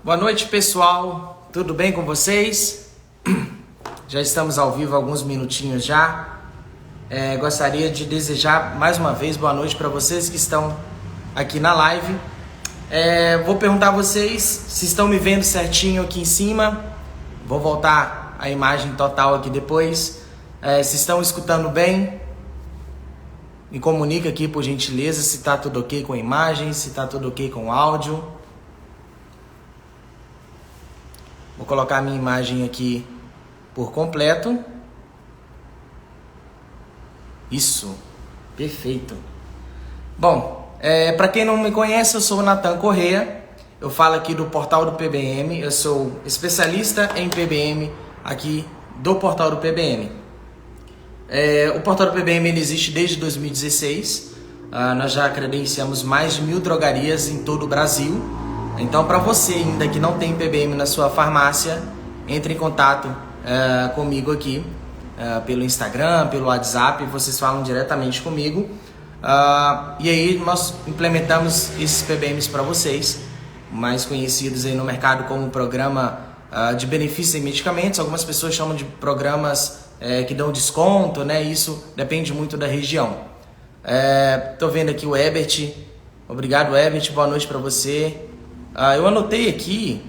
Boa noite, pessoal. Tudo bem com vocês? Já estamos ao vivo há alguns minutinhos já. Gostaria de desejar mais uma vez boa noite para vocês que estão aqui na live. Vou perguntar a vocês se estão me vendo certinho aqui em cima. Vou voltar a imagem total aqui depois. Se estão escutando bem, me comunica aqui por gentileza se está tudo ok com a imagem, se está tudo ok com o áudio. Vou colocar a minha imagem aqui por completo. Isso, perfeito. Bom, para quem não me conhece, eu sou o Nathan Corrêa. Eu falo aqui do Portal do PBM. Eu sou especialista em PBM aqui do Portal do PBM. O Portal do PBM ele existe desde 2016. Nós já credenciamos mais de 1.000 drogarias em todo o Brasil. Então, para você ainda que não tem PBM na sua farmácia, entre em contato comigo aqui, pelo Instagram, pelo WhatsApp, vocês falam diretamente comigo. E aí nós implementamos esses PBMs para vocês, mais conhecidos aí no mercado como programa de benefícios em medicamentos. Algumas pessoas chamam de programas que dão desconto, né? Isso depende muito da região. Tô vendo aqui o Ebert. Obrigado, Ebert. Boa noite para você. Eu anotei aqui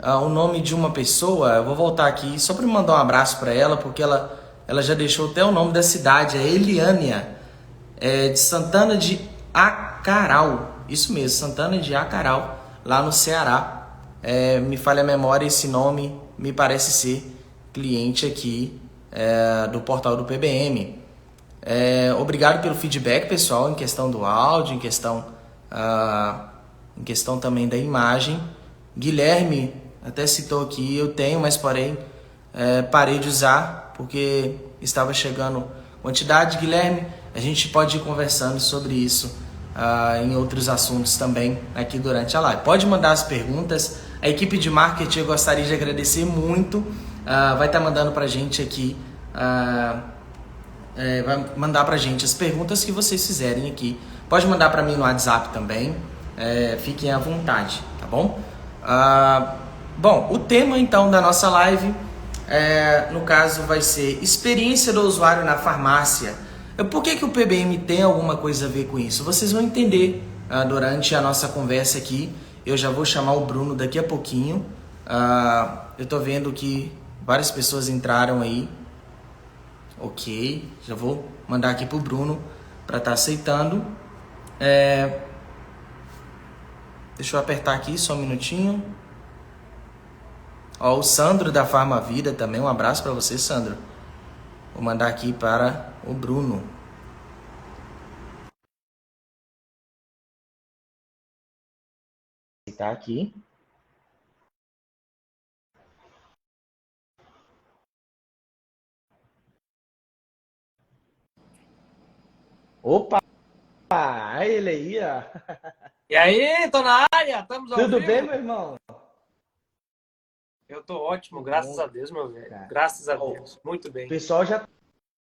o nome de uma pessoa. Eu vou voltar aqui só para mandar um abraço para ela, porque ela já deixou até o nome da cidade, é Eliânia, de Santana de Acaral. Isso mesmo, Santana de Acaral, lá no Ceará. Me falha a memória, esse nome me parece ser cliente aqui do portal do PBM. Obrigado pelo feedback, pessoal, em questão do áudio, em questão também da imagem. Guilherme até citou aqui, eu tenho, mas porém parei de usar porque estava chegando quantidade. Guilherme, a gente pode ir conversando sobre isso em outros assuntos também aqui durante a live. Pode mandar as perguntas. A equipe de marketing eu gostaria de agradecer muito. Vai estar mandando para a gente aqui, vai mandar para a gente as perguntas que vocês fizerem aqui. Pode mandar para mim no WhatsApp também. Fiquem à vontade, tá bom? Bom, o tema então da nossa live, no caso, vai ser experiência do usuário na farmácia. Por que o PBM tem alguma coisa a ver com isso? Vocês vão entender durante a nossa conversa aqui. Eu já vou chamar o Bruno daqui a pouquinho. Eu tô vendo que várias pessoas entraram aí. Ok, já vou mandar aqui pro Bruno para estar aceitando. Deixa eu apertar aqui só um minutinho. O Sandro da Farmavida também, um abraço para você, Sandro. Vou mandar aqui para o Bruno. Tá aqui. Opa! Ele aí, ó. E aí, tô na área, estamos ao Tudo vivo? bem, meu irmão? Eu tô ótimo, graças a Deus, meu velho. Graças a Deus, muito bem. O pessoal já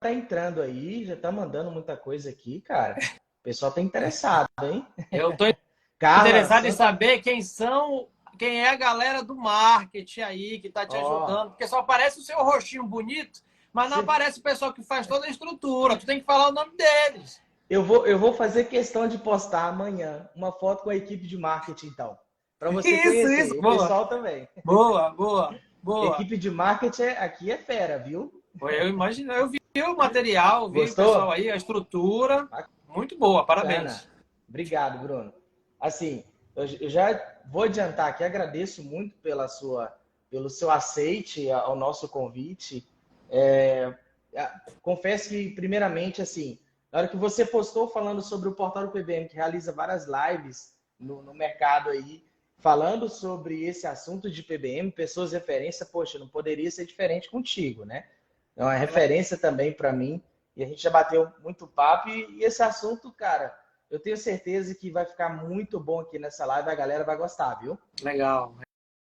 tá entrando aí, já tá mandando muita coisa aqui, cara. O pessoal tá interessado, hein? Eu tô Carla, interessado em saber quem é a galera do marketing aí que tá te ajudando, porque só aparece o seu rostinho bonito, mas não aparece o pessoal que faz toda a estrutura. Tu tem que falar o nome deles. Eu vou fazer questão de postar amanhã uma foto com a equipe de marketing, então. Para você conhecer. Isso, o boa. Pessoal também. Boa. Equipe de marketing aqui é fera, viu? Eu imagino, eu vi o material, vi Gostou? o pessoal aí, a estrutura. Muito boa, parabéns. Bacana. Obrigado, Bruno. Assim, eu já vou adiantar aqui, agradeço muito pelo seu aceite ao nosso convite. Confesso que, primeiramente, assim, na hora que você postou falando sobre o Portal do PBM, que realiza várias lives no mercado aí, falando sobre esse assunto de PBM, pessoas de referência, poxa, não poderia ser diferente contigo, né? É uma referência também para mim, e a gente já bateu muito papo, e esse assunto, cara, eu tenho certeza que vai ficar muito bom aqui nessa live, a galera vai gostar, viu? Legal.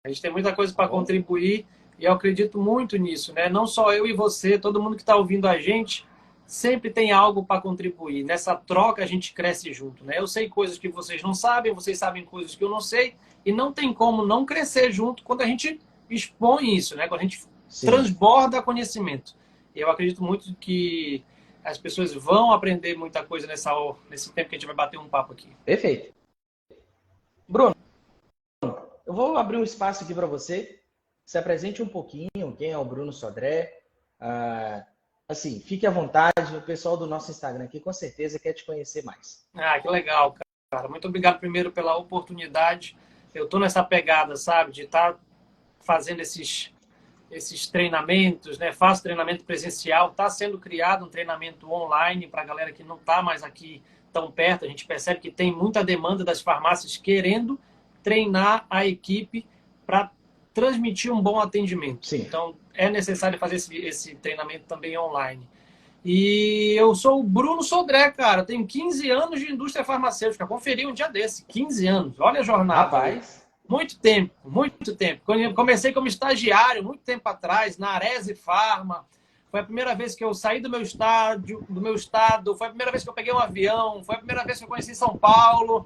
A gente tem muita coisa para contribuir, e eu acredito muito nisso, né? Não só eu e você, todo mundo que está ouvindo a gente sempre tem algo para contribuir. Nessa troca a gente cresce junto, né? Eu sei coisas que vocês não sabem, vocês sabem coisas que eu não sei, e não tem como não crescer junto quando a gente expõe isso, né? Quando a gente transborda conhecimento. Eu acredito muito que as pessoas vão aprender muita coisa nesse tempo que a gente vai bater um papo aqui. Perfeito. Bruno, eu vou abrir um espaço aqui para você. Se apresente um pouquinho. Quem é o Bruno Sodré? Assim, fique à vontade. O pessoal do nosso Instagram aqui com certeza quer te conhecer mais. Que legal, cara. Muito obrigado primeiro pela oportunidade. Eu estou nessa pegada, sabe, de estar fazendo esses treinamentos, né? Faço treinamento presencial, está sendo criado um treinamento online para a galera que não está mais aqui tão perto. A gente percebe que tem muita demanda das farmácias querendo treinar a equipe para transmitir um bom atendimento. Sim. Então, é necessário fazer esse treinamento também online. E eu sou o Bruno Sodré, cara. Tenho 15 anos de indústria farmacêutica. Conferi um dia desse, 15 anos. Olha a jornada. Rapaz. Muito tempo, muito tempo. Quando eu comecei como estagiário, muito tempo atrás, na Arese Pharma. Foi a primeira vez que eu saí do meu estado, foi a primeira vez que eu peguei um avião, foi a primeira vez que eu conheci São Paulo.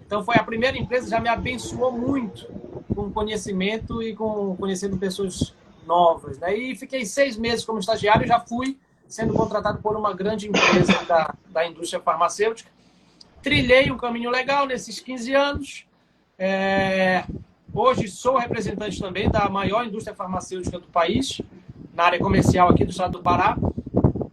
Então foi a primeira empresa que já me abençoou muito com conhecimento e com conhecendo pessoas novas. Daí fiquei 6 meses como estagiário e já fui sendo contratado por uma grande empresa da indústria farmacêutica. Trilhei um caminho legal nesses 15 anos. Hoje sou representante também da maior indústria farmacêutica do país, na área comercial aqui do estado do Pará.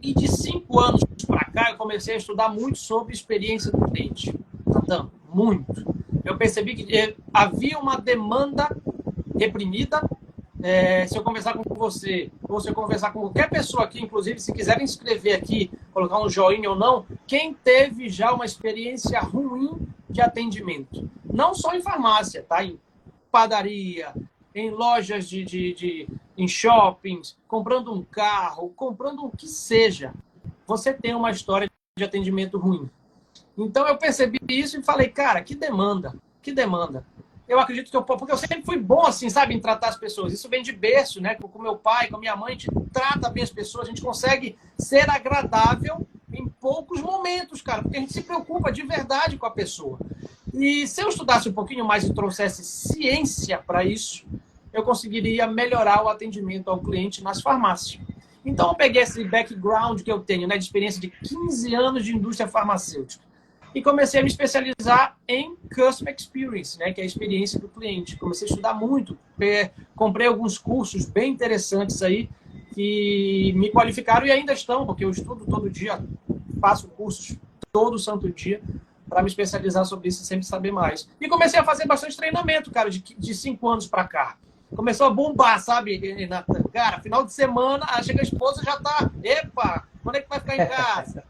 E de 5 anos para cá, eu comecei a estudar muito sobre experiência do cliente. Então, muito. Eu percebi que havia uma demanda reprimida. Se eu conversar com você, ou se eu conversar com qualquer pessoa aqui, inclusive, se quiserem escrever aqui, colocar um joinha ou não, quem teve já uma experiência ruim de atendimento? Não só em farmácia, tá? Em padaria, em lojas em shoppings, comprando um carro, comprando o que seja. Você tem uma história de atendimento ruim. Então eu percebi isso e falei, cara, que demanda, que demanda. Eu acredito que porque eu sempre fui bom assim, sabe, em tratar as pessoas. Isso vem de berço, né? Com meu pai, com a minha mãe, a gente trata bem as pessoas, a gente consegue ser agradável em poucos momentos, cara, porque a gente se preocupa de verdade com a pessoa. E se eu estudasse um pouquinho mais e trouxesse ciência para isso, eu conseguiria melhorar o atendimento ao cliente nas farmácias. Então, eu peguei esse background que eu tenho, né, de experiência de 15 anos de indústria farmacêutica, e comecei a me especializar em Customer Experience, né, que é a experiência do cliente. Comecei a estudar muito, comprei alguns cursos bem interessantes aí, que me qualificaram e ainda estão, porque eu estudo todo dia, faço cursos todo santo dia, para me especializar sobre isso e sempre saber mais. E comecei a fazer bastante treinamento, cara, de 5 anos para cá. Começou a bombar, sabe, Nathan? Cara, final de semana, chega a esposa já tá, epa, quando é que vai ficar em casa?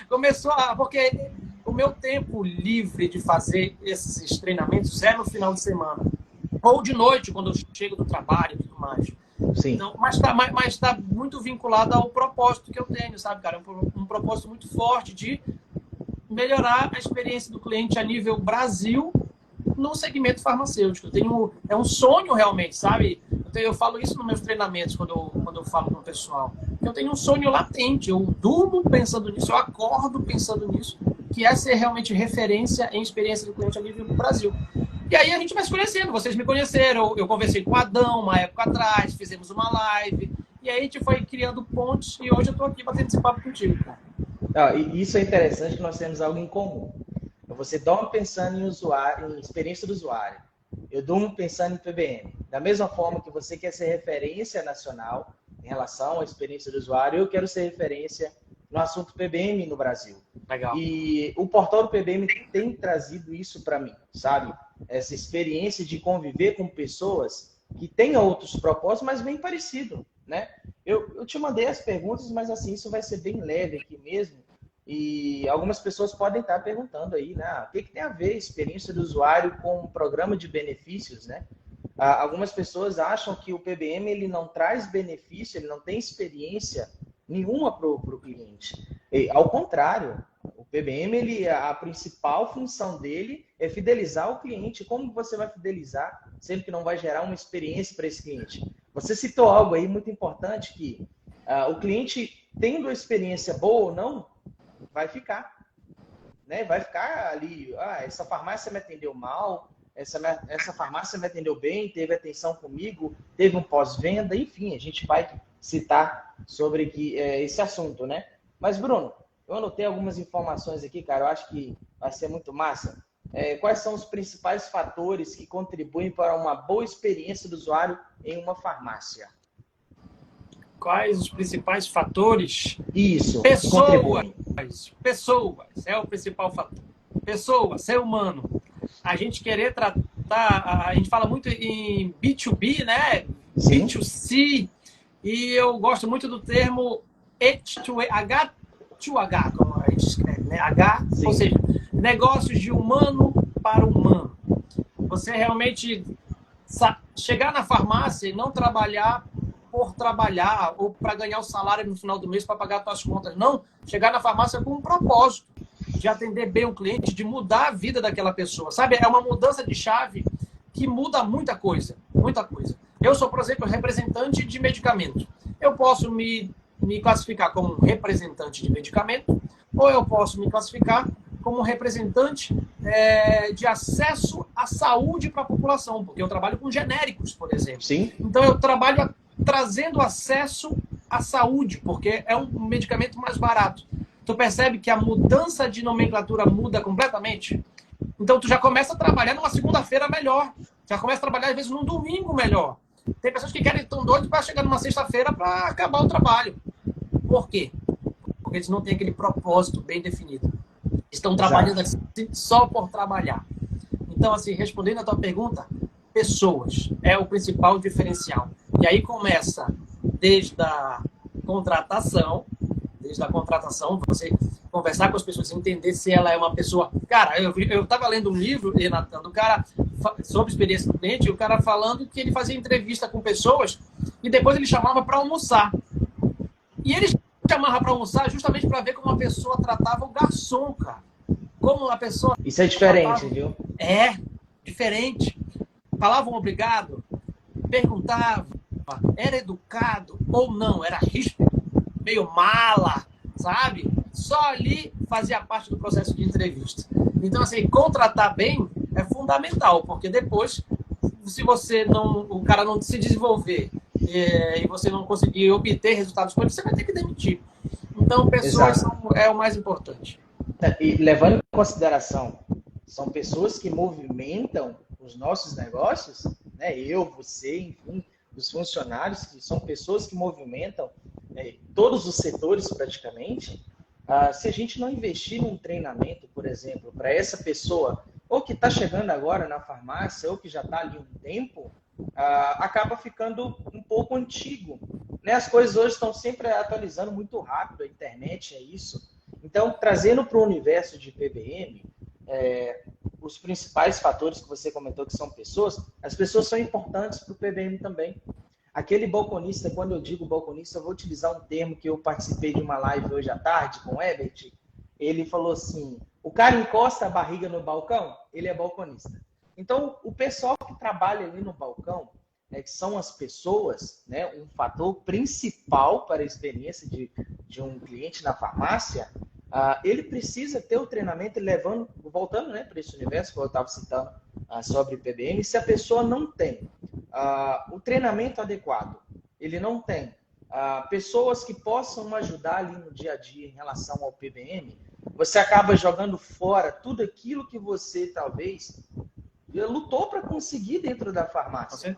Começou porque o meu tempo livre de fazer esses treinamentos é no final de semana. Ou de noite, quando eu chego do trabalho e tudo mais. Sim. Então, mas tá muito vinculado ao propósito que eu tenho, sabe, cara? Um propósito muito forte de melhorar a experiência do cliente a nível Brasil no segmento farmacêutico. É um sonho realmente, sabe? Eu falo isso nos meus treinamentos quando eu falo com o pessoal. Eu tenho um sonho latente, eu durmo pensando nisso, eu acordo pensando nisso, que é ser realmente referência em experiência do cliente a nível do Brasil. E aí a gente vai se conhecendo, vocês me conheceram, eu conversei com o Adão uma época atrás, fizemos uma live, e aí a gente foi criando pontes, e hoje eu estou aqui batendo esse papo contigo, cara. E isso é interessante, que nós temos algo em comum. Você dorme pensando em usuário, em experiência do usuário. Eu durmo pensando em PBM. Da mesma forma que você quer ser referência nacional em relação à experiência do usuário, eu quero ser referência no assunto PBM no Brasil. Legal. E o portal do PBM tem trazido isso para mim, sabe? Essa experiência de conviver com pessoas que têm outros propósitos, mas bem parecido, né? Eu te mandei as perguntas, mas assim, isso vai ser bem leve aqui mesmo. E algumas pessoas podem estar perguntando aí, né? O que tem a ver a experiência do usuário com um programa de benefícios, né? Algumas pessoas acham que o PBM ele não traz benefício, ele não tem experiência nenhuma para o cliente. Ao contrário, o PBM, a principal função dele é fidelizar o cliente. Como você vai fidelizar, sendo que não vai gerar uma experiência para esse cliente? Você citou algo aí muito importante, que o cliente tendo a experiência boa ou não, vai ficar. Né? Vai ficar ali, essa farmácia me atendeu mal, essa farmácia me atendeu bem, teve atenção comigo, teve um pós-venda, enfim, a gente vai citar sobre esse assunto, né? Mas, Bruno, eu anotei algumas informações aqui, cara, eu acho que vai ser muito massa. Quais são os principais fatores que contribuem para uma boa experiência do usuário em uma farmácia? Quais os principais fatores? Isso, Pessoas é o principal fator. Pessoa, ser humano. A gente querer tratar, a gente fala muito em B2B, né? Sim. B2C, e eu gosto muito do termo H2H, como a gente escreve, né? H, Sim. Ou seja, negócios de humano para humano. Você realmente chegar na farmácia e não trabalhar por trabalhar ou para ganhar o salário no final do mês para pagar as suas contas. Não, chegar na farmácia com um propósito de atender bem o cliente, de mudar a vida daquela pessoa. Sabe? É uma mudança de chave que muda muita coisa. Muita coisa. Eu sou, por exemplo, representante de medicamento. Eu posso me classificar como um representante de medicamento ou eu posso me classificar como um representante de acesso à saúde para a população, porque eu trabalho com genéricos, por exemplo. Sim. Então, eu trabalho trazendo acesso à saúde, porque é um medicamento mais barato. Tu percebe que a mudança de nomenclatura muda completamente? Então, tu já começa a trabalhar numa segunda-feira melhor. Já começa a trabalhar, às vezes, num domingo melhor. Tem pessoas que querem tão doidos para chegar numa sexta-feira para acabar o trabalho. Por quê? Porque eles não têm aquele propósito bem definido. Estão trabalhando assim, só por trabalhar. Então, assim, respondendo a tua pergunta, pessoas é o principal diferencial. E aí começa desde a contratação, você conversar com as pessoas, entender se ela é uma pessoa... Cara, eu estava lendo um livro, Renatão, do cara sobre experiência do cliente, e o cara falando que ele fazia entrevista com pessoas e depois ele chamava para almoçar. E ele chamava para almoçar justamente para ver como a pessoa tratava o garçom, cara. Como a pessoa... Isso é diferente, viu? É, diferente. Falavam obrigado, perguntavam, era educado ou não, era ríspido, meio mala, sabe? Só ali fazia parte do processo de entrevista. Então, assim, contratar bem é fundamental, porque depois, se você não, o cara não se desenvolver e você não conseguir obter resultados com ele, você vai ter que demitir. Então, pessoas é o mais importante. E levando em consideração, são pessoas que movimentam os nossos negócios, né? Eu, você, enfim, os funcionários, que são pessoas que movimentam todos os setores praticamente. Se a gente não investir num treinamento, por exemplo, para essa pessoa, ou que está chegando agora na farmácia, ou que já está ali um tempo, acaba ficando um pouco antigo. Né? As coisas hoje estão sempre atualizando muito rápido, a internet é isso. Então, trazendo para o universo de PBM, os principais fatores que você comentou que são pessoas, as pessoas são importantes para o PBM também. Aquele balconista, quando eu digo balconista, eu vou utilizar um termo que eu participei de uma live hoje à tarde com o Ebert. Ele falou assim, o cara encosta a barriga no balcão, ele é balconista. Então, o pessoal que trabalha ali no balcão, que são as pessoas, né, um fator principal para a experiência de um cliente na farmácia, ele precisa ter o treinamento voltando, né, para esse universo que eu estava citando sobre PBM. Se a pessoa não tem o treinamento adequado, ele não tem pessoas que possam ajudar ali no dia a dia em relação ao PBM, você acaba jogando fora tudo aquilo que você talvez lutou para conseguir dentro da farmácia.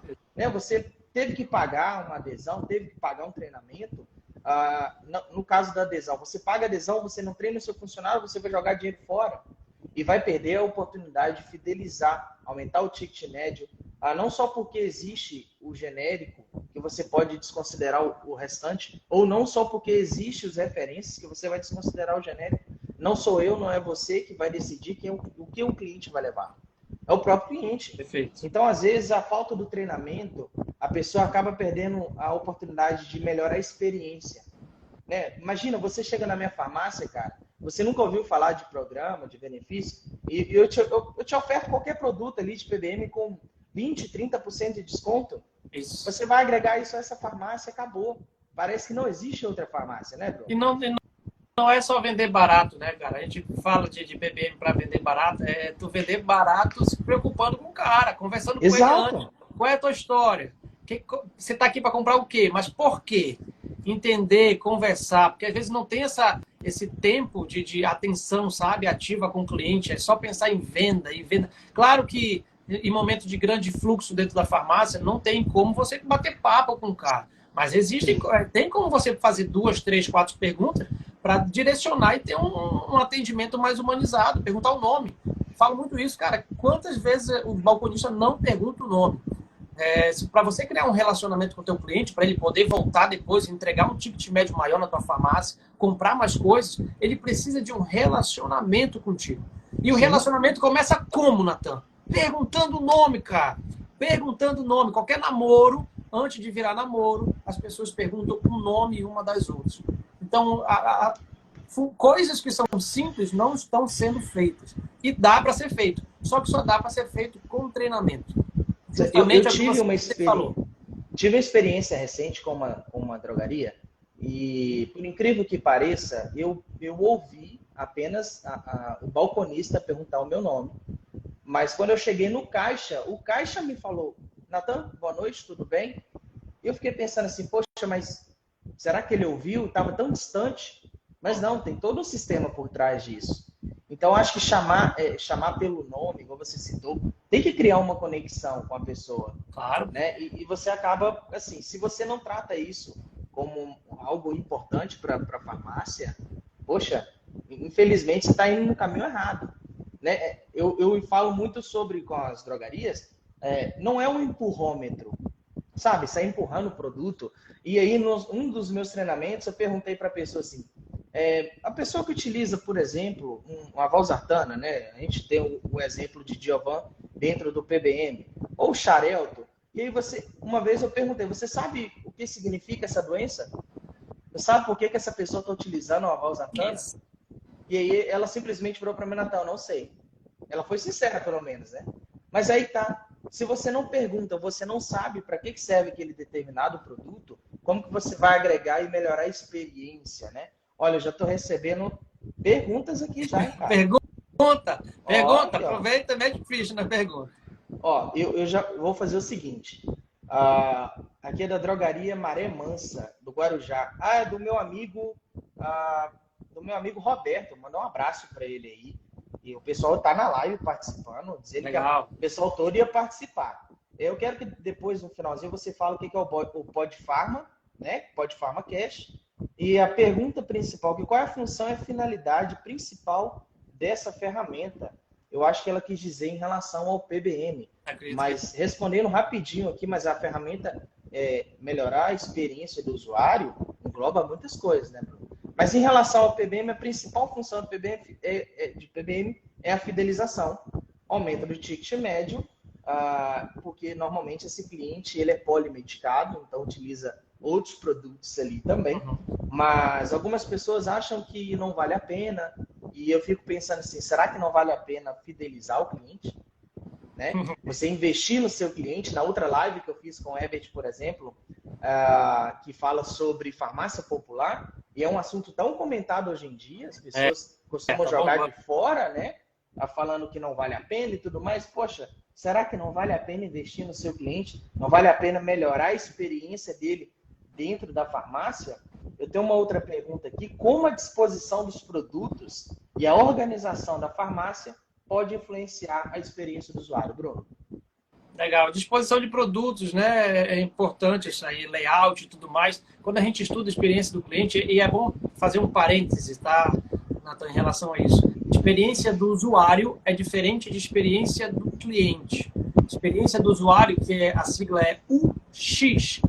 Você teve que pagar uma adesão, teve que pagar um treinamento. No caso da adesão, você paga a adesão, você não treina o seu funcionário, você vai jogar dinheiro fora e vai perder a oportunidade de fidelizar, aumentar o ticket médio, não só porque existe o genérico, que você pode desconsiderar o restante, ou não só porque existe os referências, que você vai desconsiderar o genérico. Não sou eu, não é você que vai decidir o que o cliente vai levar. É o próprio cliente. Perfeito. Então, às vezes, a falta do treinamento, a pessoa acaba perdendo a oportunidade de melhorar a experiência. Né? Imagina, você chega na minha farmácia, cara, você nunca ouviu falar de programa, de benefício, e eu te oferto qualquer produto ali de PBM com 20%, 30% de desconto. Isso. Você vai agregar isso a essa farmácia, acabou. parece que não existe outra farmácia, né, Bruno? Não é só vender barato, né, cara? A gente fala de PBM para vender barato, é tu vender barato se preocupando com o cara, conversando com ele antes. Qual é a tua história? Você está aqui para comprar o quê? Mas por quê? Entender, conversar, porque às vezes não tem esse tempo de atenção, sabe, ativa com o cliente, é só pensar em venda. Claro que em momento de grande fluxo dentro da farmácia, não tem como você bater papo com o cara. Mas tem como você fazer 2, 3, 4 perguntas para direcionar e ter um atendimento mais humanizado, perguntar o nome. Falo muito isso, cara. Quantas vezes o balconista não pergunta o nome? Para você criar um relacionamento com o teu cliente, para ele poder voltar depois e entregar um ticket médio maior na tua farmácia, comprar mais coisas, ele precisa de um relacionamento contigo. E o relacionamento começa como, Natan? Perguntando o nome, cara. Perguntando o nome. Qualquer namoro, antes de virar namoro, as pessoas perguntam o nome uma das outras. Então, coisas que são simples não estão sendo feitas. E dá para ser feito. Só que só dá para ser feito com treinamento. Eu tive uma experiência recente com uma drogaria e, por incrível que pareça, eu ouvi apenas o balconista perguntar o meu nome. Mas quando eu cheguei no caixa, o caixa me falou: Natan, boa noite, tudo bem? Eu fiquei pensando assim, poxa, mas será que ele ouviu? Estava tão distante. Mas não, tem todo um sistema por trás disso. Então, acho que chamar pelo nome, como você citou, tem que criar uma conexão com a pessoa. Claro. Né? E você acaba, assim, se você não trata isso como algo importante para a farmácia, poxa, infelizmente você está indo no caminho errado. Né? Eu falo muito sobre com as drogarias, não é um empurrômetro, sabe? Sai empurrando o produto. E aí, um dos meus treinamentos, eu perguntei para a pessoa assim, a pessoa que utiliza, por exemplo, uma valsartana, né? A gente tem o exemplo de Diovan dentro do PBM, ou Xarelto. E aí uma vez eu perguntei, você sabe o que significa essa doença? Você sabe por que essa pessoa está utilizando uma valsartana? Isso. E aí ela simplesmente falou para mim, Natal, não sei. Ela foi sincera, pelo menos, né? Mas aí tá. Se você não pergunta, você não sabe para que serve aquele determinado produto, como que você vai agregar e melhorar a experiência, né? Olha, eu já estou recebendo perguntas aqui já, cara. Pergunta. Aproveita e mete ficha na pergunta. Ó, eu já vou fazer o seguinte. Aqui é da drogaria Maré Mansa, do Guarujá. É do meu amigo Roberto. Mandar um abraço para ele aí. E o pessoal tá na live participando, dizendo Legal. Que o pessoal todo ia participar. Eu quero que depois, no finalzinho, você fale o que é o Podfarma, né? Podfarma Cash. E a pergunta principal, qual é a função e a finalidade principal dessa ferramenta? Eu acho que ela quis dizer em relação ao PBM. Mas respondendo rapidinho aqui, mas a ferramenta melhorar a experiência do usuário engloba muitas coisas, né, Bruno? Mas em relação ao PBM, a principal função do PBM é a fidelização. Aumento do ticket médio, porque normalmente esse cliente ele é polimedicado, então utiliza outros produtos ali também. Mas algumas pessoas acham que não vale a pena, e eu fico pensando assim, será que não vale a pena fidelizar o cliente? Né? Você investir no seu cliente. Na outra live que eu fiz com o Herbert, por exemplo, que fala sobre farmácia popular, e é um assunto tão comentado hoje em dia, as pessoas costumam jogar de fora, né? Falando que não vale a pena e tudo mais. Poxa, será que não vale a pena investir no seu cliente? Não vale a pena melhorar a experiência dele dentro da farmácia? Eu tenho uma outra pergunta aqui. Como a disposição dos produtos e a organização da farmácia pode influenciar a experiência do usuário, Bruno? Legal. Disposição de produtos, né? É importante isso aí, layout e tudo mais. Quando a gente estuda a experiência do cliente, e é bom fazer um parênteses, tá, Nathan, em relação a isso. Experiência do usuário é diferente de experiência do cliente. Experiência do usuário, que a sigla é UX,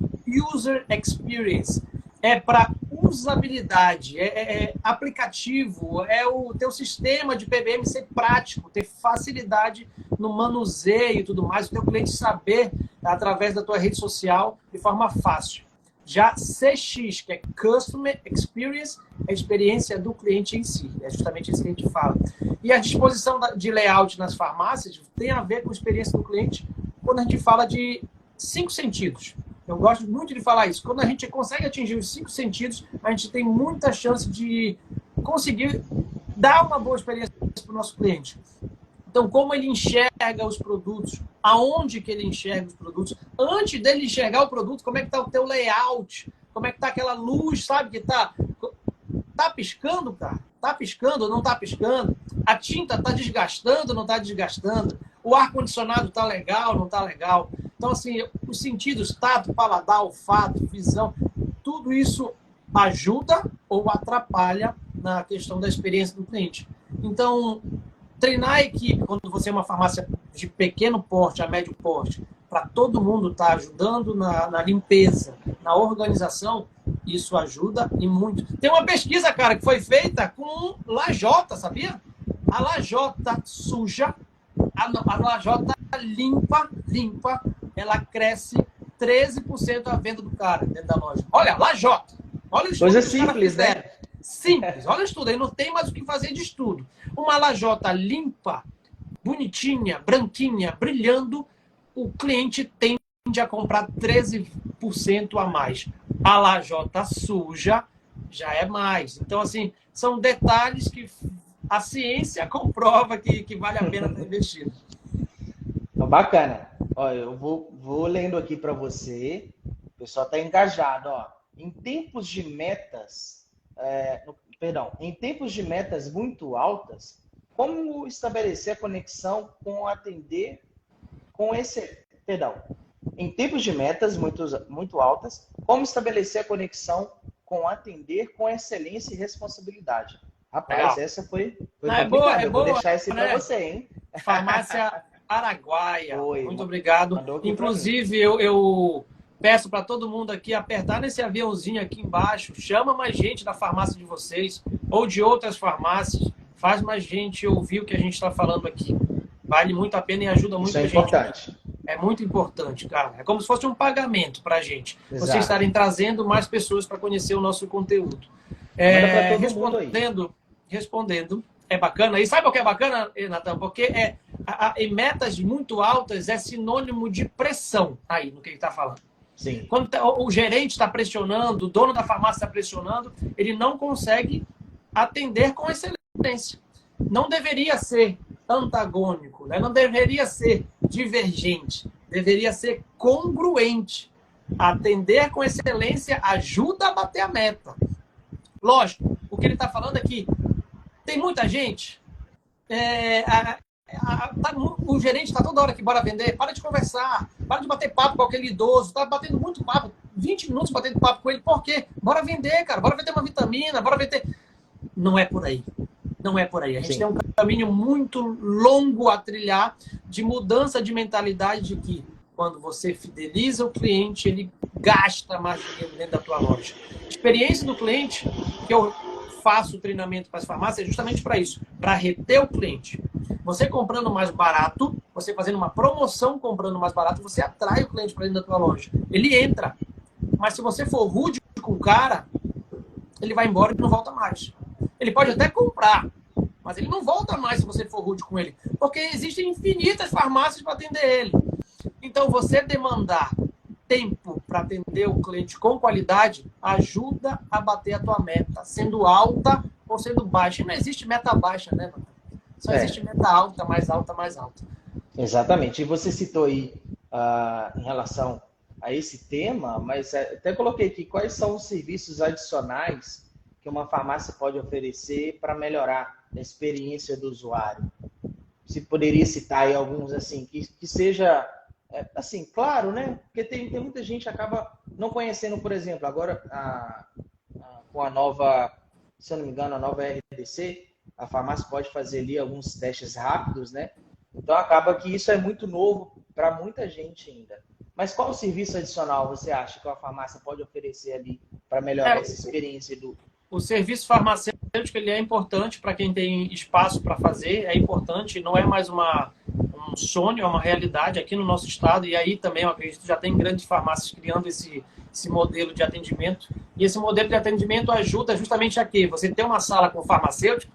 User Experience, é para usabilidade, é aplicativo, é o teu sistema de PBM ser prático, ter facilidade no manuseio e tudo mais, o teu cliente saber através da tua rede social de forma fácil. Já CX, que é Customer Experience, é a experiência do cliente em si. É justamente isso que a gente fala. E a disposição de layout nas farmácias tem a ver com a experiência do cliente quando a gente fala de 5 sentidos. Eu gosto muito de falar isso. Quando a gente consegue atingir os 5 sentidos, a gente tem muita chance de conseguir dar uma boa experiência para o nosso cliente. Então, como ele enxerga os produtos, aonde que ele enxerga os produtos, antes dele enxergar o produto, como é que está o teu layout, como é que está aquela luz, sabe, que tá piscando, cara? Tá piscando ou não tá piscando? A tinta tá desgastando ou não tá desgastando? O ar-condicionado tá legal ou não tá legal? Então, assim, os sentidos, tato, paladar, olfato, visão, tudo isso ajuda ou atrapalha na questão da experiência do cliente. Então, treinar a equipe, quando você é uma farmácia de pequeno porte a médio porte, para todo mundo estar ajudando na limpeza, na organização, isso ajuda e muito. Tem uma pesquisa, cara, que foi feita com lajota, sabia? A lajota suja, a lajota limpa, ela cresce 13% a venda do cara dentro da loja. Olha, lajota. Olha o estudo. Coisa simples, né? Simples. Olha o estudo. Aí não tem mais o que fazer de estudo. Uma lajota limpa, bonitinha, branquinha, brilhando, o cliente tende a comprar 13% a mais. A lajota suja já é mais. Então, assim, são detalhes que a ciência comprova que vale a pena ter investido. Bacana. Ó, eu vou lendo aqui para você. O pessoal está engajado. Ó. Em tempos de metas, em tempos de metas muito altas, como estabelecer a conexão com atender com esse... Em tempos de metas muito altas, como estabelecer a conexão com atender com excelência e responsabilidade? Rapaz, Legal. Essa foi É boa, eu vou deixar esse para você, hein? Farmácia Araguaia. Oi, muito obrigado. Inclusive, eu peço para todo mundo aqui apertar nesse aviãozinho aqui embaixo. Chama mais gente da farmácia de vocês ou de outras farmácias. Faz mais gente ouvir o que a gente está falando aqui. Vale muito a pena e ajuda muito a gente. Isso é importante. É muito importante, cara. É como se fosse um pagamento para a gente. Exato. Vocês estarem trazendo mais pessoas para conhecer o nosso conteúdo. Respondendo, é bacana. E sabe o que é bacana, Natan? Porque em metas muito altas é sinônimo de pressão aí no que ele está falando. Sim. Quando o gerente está pressionando, o dono da farmácia está pressionando, ele não consegue atender com excelência. Não deveria ser antagônico, né? Não deveria ser divergente, deveria ser congruente. Atender com excelência ajuda a bater a meta. Lógico, o que ele está falando aqui, tem muita gente, o gerente está toda hora aqui, bora vender, para de conversar, para de bater papo com aquele idoso, está batendo muito papo, 20 minutos batendo papo com ele, por quê? Bora vender, cara, bora vender uma vitamina, bora vender... Não é por aí. Não é por aí. A gente tem um caminho muito longo a trilhar de mudança de mentalidade de que quando você fideliza o cliente, ele gasta mais dinheiro dentro da tua loja. A experiência do cliente, que eu faço o treinamento para as farmácias, é justamente para isso, para reter o cliente. Você comprando mais barato, você fazendo uma promoção comprando mais barato, você atrai o cliente para dentro da tua loja. Ele entra. Mas se você for rude com o cara, ele vai embora e não volta mais. Ele pode até comprar, mas ele não volta mais se você for rude com ele. Porque existem infinitas farmácias para atender ele. Então, você demandar tempo para atender o cliente com qualidade ajuda a bater a tua meta, sendo alta ou sendo baixa. E não existe meta baixa, né, mano? Só existe meta alta, mais alta, mais alta. Exatamente. E você citou aí em relação a esse tema, mas até coloquei aqui quais são os serviços adicionais que uma farmácia pode oferecer para melhorar a experiência do usuário. Se poderia citar aí alguns assim, que seja, assim, claro, né? Porque tem muita gente que acaba não conhecendo, por exemplo, agora com a nova, se eu não me engano, a nova RDC, a farmácia pode fazer ali alguns testes rápidos, né? Então acaba que isso é muito novo para muita gente ainda. Mas qual o serviço adicional você acha que a farmácia pode oferecer ali para melhorar essa experiência do... O serviço farmacêutico ele é importante para quem tem espaço para fazer, é importante, não é mais um sonho, é uma realidade aqui no nosso estado, e aí também eu acredito já tem grandes farmácias criando esse modelo de atendimento, e esse modelo de atendimento ajuda justamente a quê? Você tem uma sala com o farmacêutico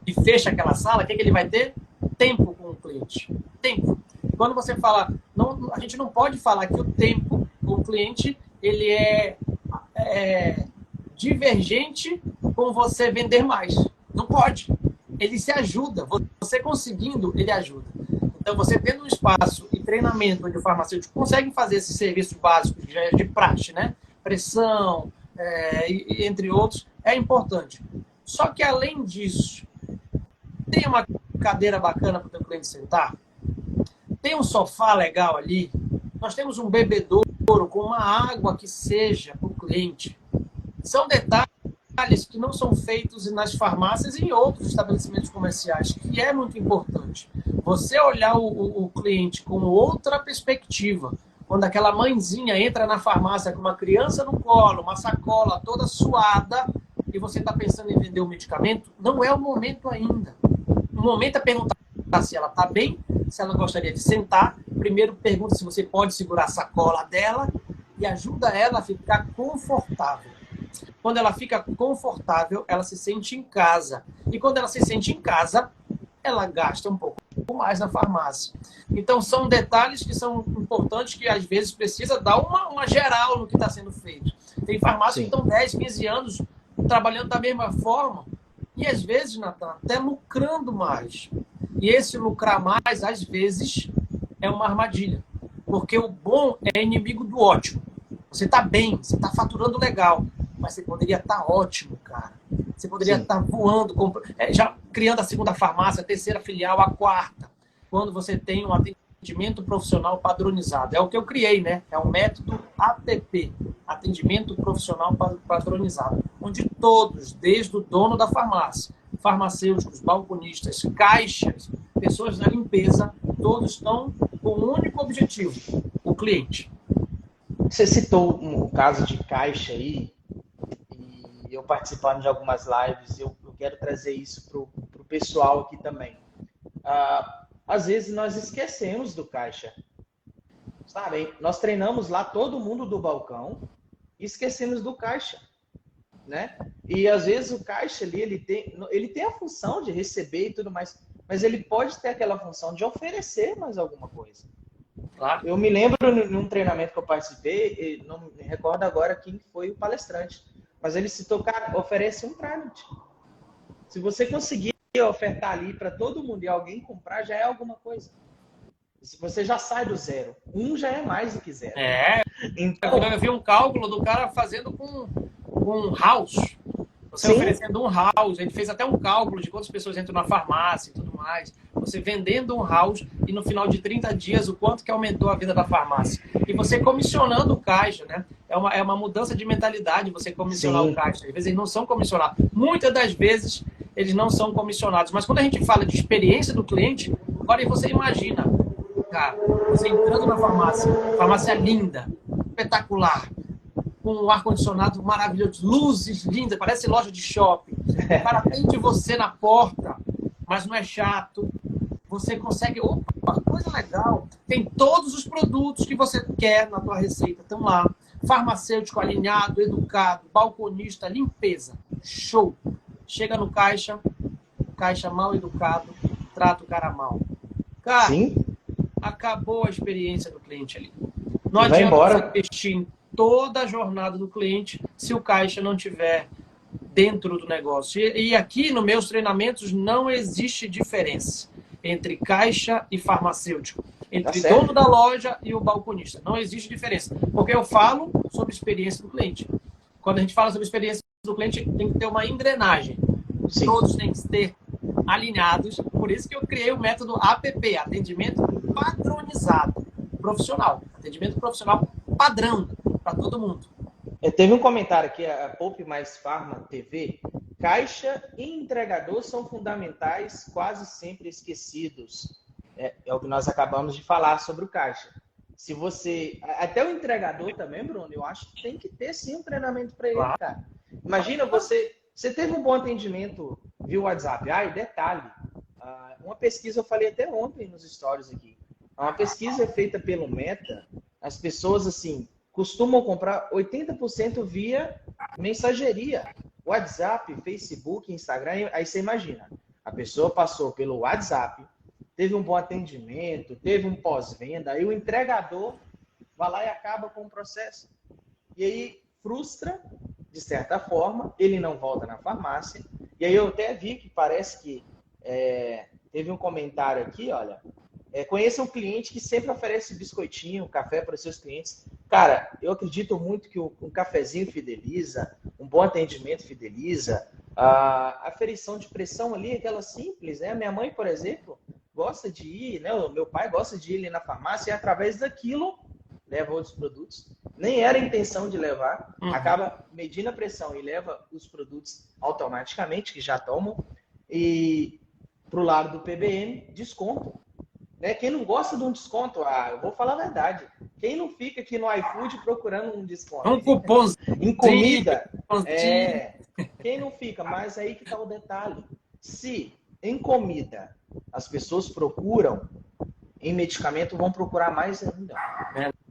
e fecha aquela sala, o que ele vai ter? Tempo com o cliente. Tempo. Quando você fala, a gente não pode falar que o tempo, o cliente ele é divergente com você vender mais. Não pode. Ele se ajuda. Você conseguindo, ele ajuda. Então, você tendo um espaço e treinamento onde o farmacêutico consegue fazer esses serviços básicos de praxe, né? Pressão, entre outros, é importante. Só que, além disso, tem uma cadeira bacana para o teu cliente sentar? Tem um sofá legal ali? Nós temos um bebedouro com uma água que seja para o cliente. São detalhes que não são feitos nas farmácias e em outros estabelecimentos comerciais, que é muito importante. Você olhar o cliente com outra perspectiva. Quando aquela mãezinha entra na farmácia com uma criança no colo, uma sacola toda suada, e você está pensando em vender o medicamento, não é o momento ainda. O momento é perguntar se ela está bem, se ela gostaria de sentar. Primeiro pergunta se você pode segurar a sacola dela e ajuda ela a ficar confortável. Quando ela fica confortável, ela se sente em casa. E quando ela se sente em casa, ela gasta um pouco mais na farmácia. Então, são detalhes que são importantes que, às vezes, precisa dar uma geral no que está sendo feito. Tem farmácias que estão 10, 15 anos trabalhando da mesma forma e, às vezes, Natan, até lucrando mais. E esse lucrar mais, às vezes, é uma armadilha. Porque o bom é inimigo do ótimo. Você está bem, você está faturando legal, mas você poderia estar ótimo, cara. Você poderia estar voando, já criando a segunda farmácia, a terceira filial, a quarta. Quando você tem um atendimento profissional padronizado. É o que eu criei, né? É um método APP, Atendimento Profissional Padronizado, onde todos, desde o dono da farmácia, farmacêuticos, balconistas, caixas, pessoas da limpeza, todos estão com um único objetivo, o cliente. Você citou um caso de caixa aí, e eu participando de algumas lives, eu quero trazer isso para o pessoal aqui também. Às vezes nós esquecemos do caixa, sabe? Nós treinamos lá todo mundo do balcão e esquecemos do caixa, né? E às vezes o caixa ali, ele tem a função de receber e tudo mais, mas ele pode ter aquela função de oferecer mais alguma coisa. Claro. Eu me lembro num treinamento que eu participei, não me recordo agora quem foi o palestrante, mas ele citou, cara, oferece um trâmite. Se você conseguir ofertar ali para todo mundo e alguém comprar, já é alguma coisa. Se você já sai do zero, um já é mais do que zero. Então, eu vi um cálculo do cara fazendo com um house. Você oferecendo um house, ele fez até um cálculo de quantas pessoas entram na farmácia e tudo mais. Você vendendo um house e no final de 30 dias o quanto que aumentou a vida da farmácia. E você comissionando o caixa, né? É uma mudança de mentalidade você comissionar o caixa. Às vezes eles não são comissionados. Muitas das vezes eles não são comissionados. Mas quando a gente fala de experiência do cliente, agora você imagina, cara, você entrando na farmácia linda, espetacular, com um ar-condicionado maravilhoso, luzes lindas, parece loja de shopping. O cara atende você na porta, mas não é chato. Você consegue... Opa, coisa legal. Tem todos os produtos que você quer na tua receita. Estão lá. Farmacêutico alinhado, educado, balconista, limpeza. Show. Chega no caixa mal educado, trata o cara mal. Cara, acabou a experiência do cliente ali. Não adianta você investir em toda a jornada do cliente se o caixa não tiver dentro do negócio. E aqui nos meus treinamentos não existe diferença entre caixa e farmacêutico, entre dono da loja e o balconista. Não existe diferença, porque eu falo sobre experiência do cliente. Quando a gente fala sobre experiência do cliente, tem que ter uma engrenagem. Todos têm que ter alinhados. Por isso que eu criei o método APP, Atendimento Padronizado Profissional. Atendimento profissional padrão para todo mundo. Teve um comentário aqui, a Poupe Mais Farma TV. Caixa e entregador são fundamentais, quase sempre esquecidos. É o que nós acabamos de falar sobre o caixa. Se você... Até o entregador também, Bruno, eu acho que tem que ter sim um treinamento para ele, cara. Imagina você teve um bom atendimento via WhatsApp. E detalhe, uma pesquisa eu falei até ontem nos stories aqui. Uma pesquisa feita pelo Meta, as pessoas assim costumam comprar 80% via mensageria. WhatsApp, Facebook, Instagram, aí você imagina. A pessoa passou pelo WhatsApp, teve um bom atendimento, teve um pós-venda, aí o entregador vai lá e acaba com o processo. E aí frustra, de certa forma, ele não volta na farmácia. E aí eu até vi que parece que teve um comentário aqui, olha, conheça um cliente que sempre oferece biscoitinho, café para os seus clientes. Cara, eu acredito muito que um cafezinho fideliza, um bom atendimento fideliza, a aferição de pressão ali, aquela simples, né? Minha mãe, por exemplo, gosta de ir, né? O meu pai gosta de ir ali na farmácia e através daquilo leva outros produtos. Nem era a intenção de levar, acaba medindo a pressão e leva os produtos automaticamente, que já tomam, e para o lado do PBM, desconto. Né? Quem não gosta de um desconto, eu vou falar a verdade, quem não fica aqui no iFood procurando um desconto? Um cupom em comida, quem não fica? Mas aí que está o detalhe. Se em comida as pessoas procuram, em medicamento vão procurar mais ainda.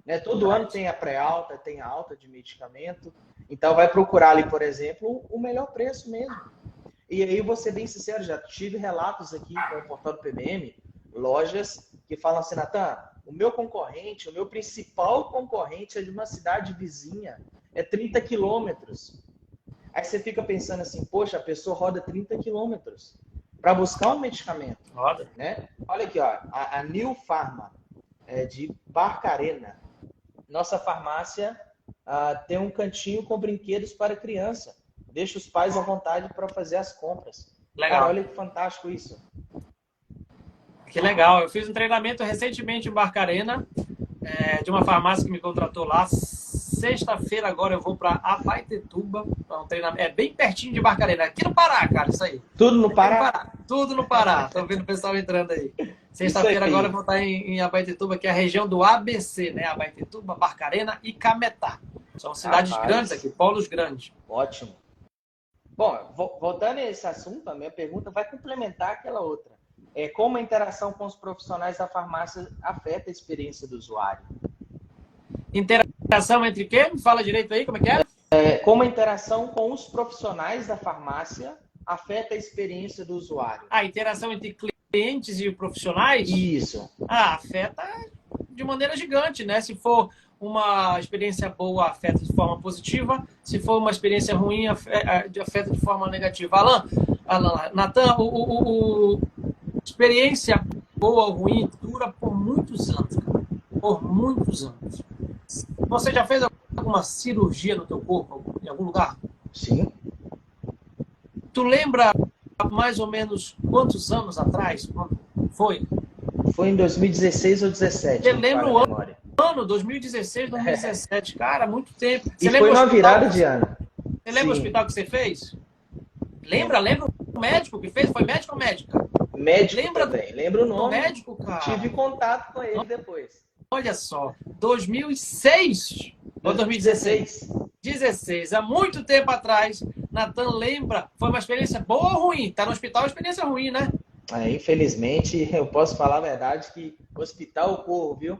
Né? Todo ano tem a pré-alta, tem a alta de medicamento, então vai procurar ali, por exemplo, o melhor preço mesmo. E aí, vou ser bem sincero, já tive relatos aqui com o portal do PBM, lojas que falam assim, Natan, o meu principal concorrente é de uma cidade vizinha, é 30 quilômetros. Aí você fica pensando assim, poxa, a pessoa roda 30 quilômetros para buscar um medicamento. Roda. Né? Olha aqui, ó, a New Pharma, de Barcarena. Nossa farmácia tem um cantinho com brinquedos para criança. Deixa os pais à vontade para fazer as compras. Legal. Cara, olha que fantástico isso. Que legal. Eu fiz um treinamento recentemente em Barcarena, de uma farmácia que me contratou lá. Sexta-feira agora eu vou para Abaetetuba, para um treinamento. É bem pertinho de Barcarena. Aqui no Pará, cara, isso aí. Tudo no Pará? Tudo no Pará. Tô vendo o pessoal entrando aí. Sexta-feira agora eu vou estar em Abaetetuba, que é a região do ABC, né? Abaetetuba, Barcarena e Cametá. São cidades grandes aqui, polos grandes. Ótimo. Bom, voltando a esse assunto, a minha pergunta vai complementar aquela outra. Como a interação com os profissionais da farmácia afeta a experiência do usuário? Interação entre quem? Fala direito aí, como é que é? Como a interação com os profissionais da farmácia afeta a experiência do usuário? A interação entre clientes e profissionais? Isso. Afeta de maneira gigante, né? Se for uma experiência boa, afeta de forma positiva. Se for uma experiência ruim, afeta de forma negativa. Natan, experiência boa ou ruim dura por muitos anos, cara. Por muitos anos. Você já fez alguma cirurgia no teu corpo, em algum lugar? Sim. Tu lembra mais ou menos quantos anos atrás? Quando foi? Foi em 2016 ou 2017. Você lembra o ano? 2016, 2017. Cara, muito tempo. Você lembra foi na virada de ano. Você lembra o hospital que você fez? Lembra o médico que fez? Foi médico ou médica? Médico também. Lembra o nome. Médico, cara. Tive contato com ele depois. Olha só, 2006 ou 2016? 16, há muito tempo atrás. Natan lembra, foi uma experiência boa ou ruim? Tá no hospital, uma experiência ruim, né? Infelizmente, eu posso falar a verdade que hospital eu corro, viu?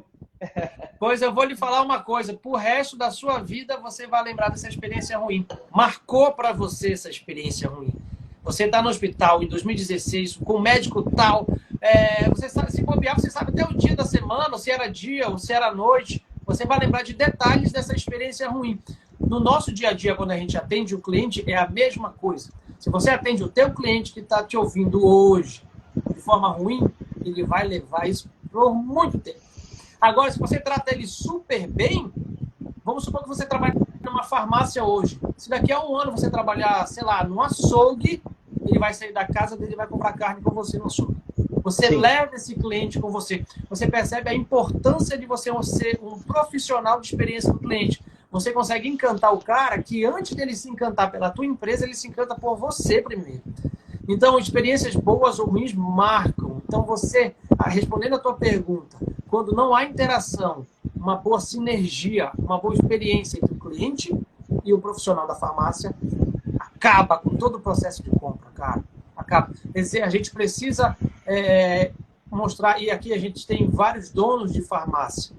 Pois eu vou lhe falar uma coisa, pro resto da sua vida você vai lembrar dessa experiência ruim. Marcou para você essa experiência ruim. Você está no hospital em 2016 com um médico tal, você sabe, se bobear, você sabe até o dia da semana, se era dia ou se era noite, você vai lembrar de detalhes dessa experiência ruim. No nosso dia a dia, quando a gente atende o cliente, é a mesma coisa. Se você atende o teu cliente que está te ouvindo hoje de forma ruim, ele vai levar isso por muito tempo. Agora, se você trata ele super bem, vamos supor que você trabalha numa farmácia hoje. Se daqui a um ano você trabalhar, sei lá, no açougue, ele vai sair da casa dele e vai comprar carne com você no açougue. Você Sim. leva esse cliente com você. Você percebe a importância de você ser um profissional de experiência do cliente. Você consegue encantar o cara que antes dele se encantar pela tua empresa, ele se encanta por você primeiro. Então, experiências boas ou ruins marcam. Então, você, respondendo a tua pergunta, quando não há interação, uma boa sinergia, uma boa experiência entre o cliente e o profissional da farmácia, acaba com todo o processo de compra, cara. Acaba. Quer dizer, a gente precisa mostrar, e aqui a gente tem vários donos de farmácia,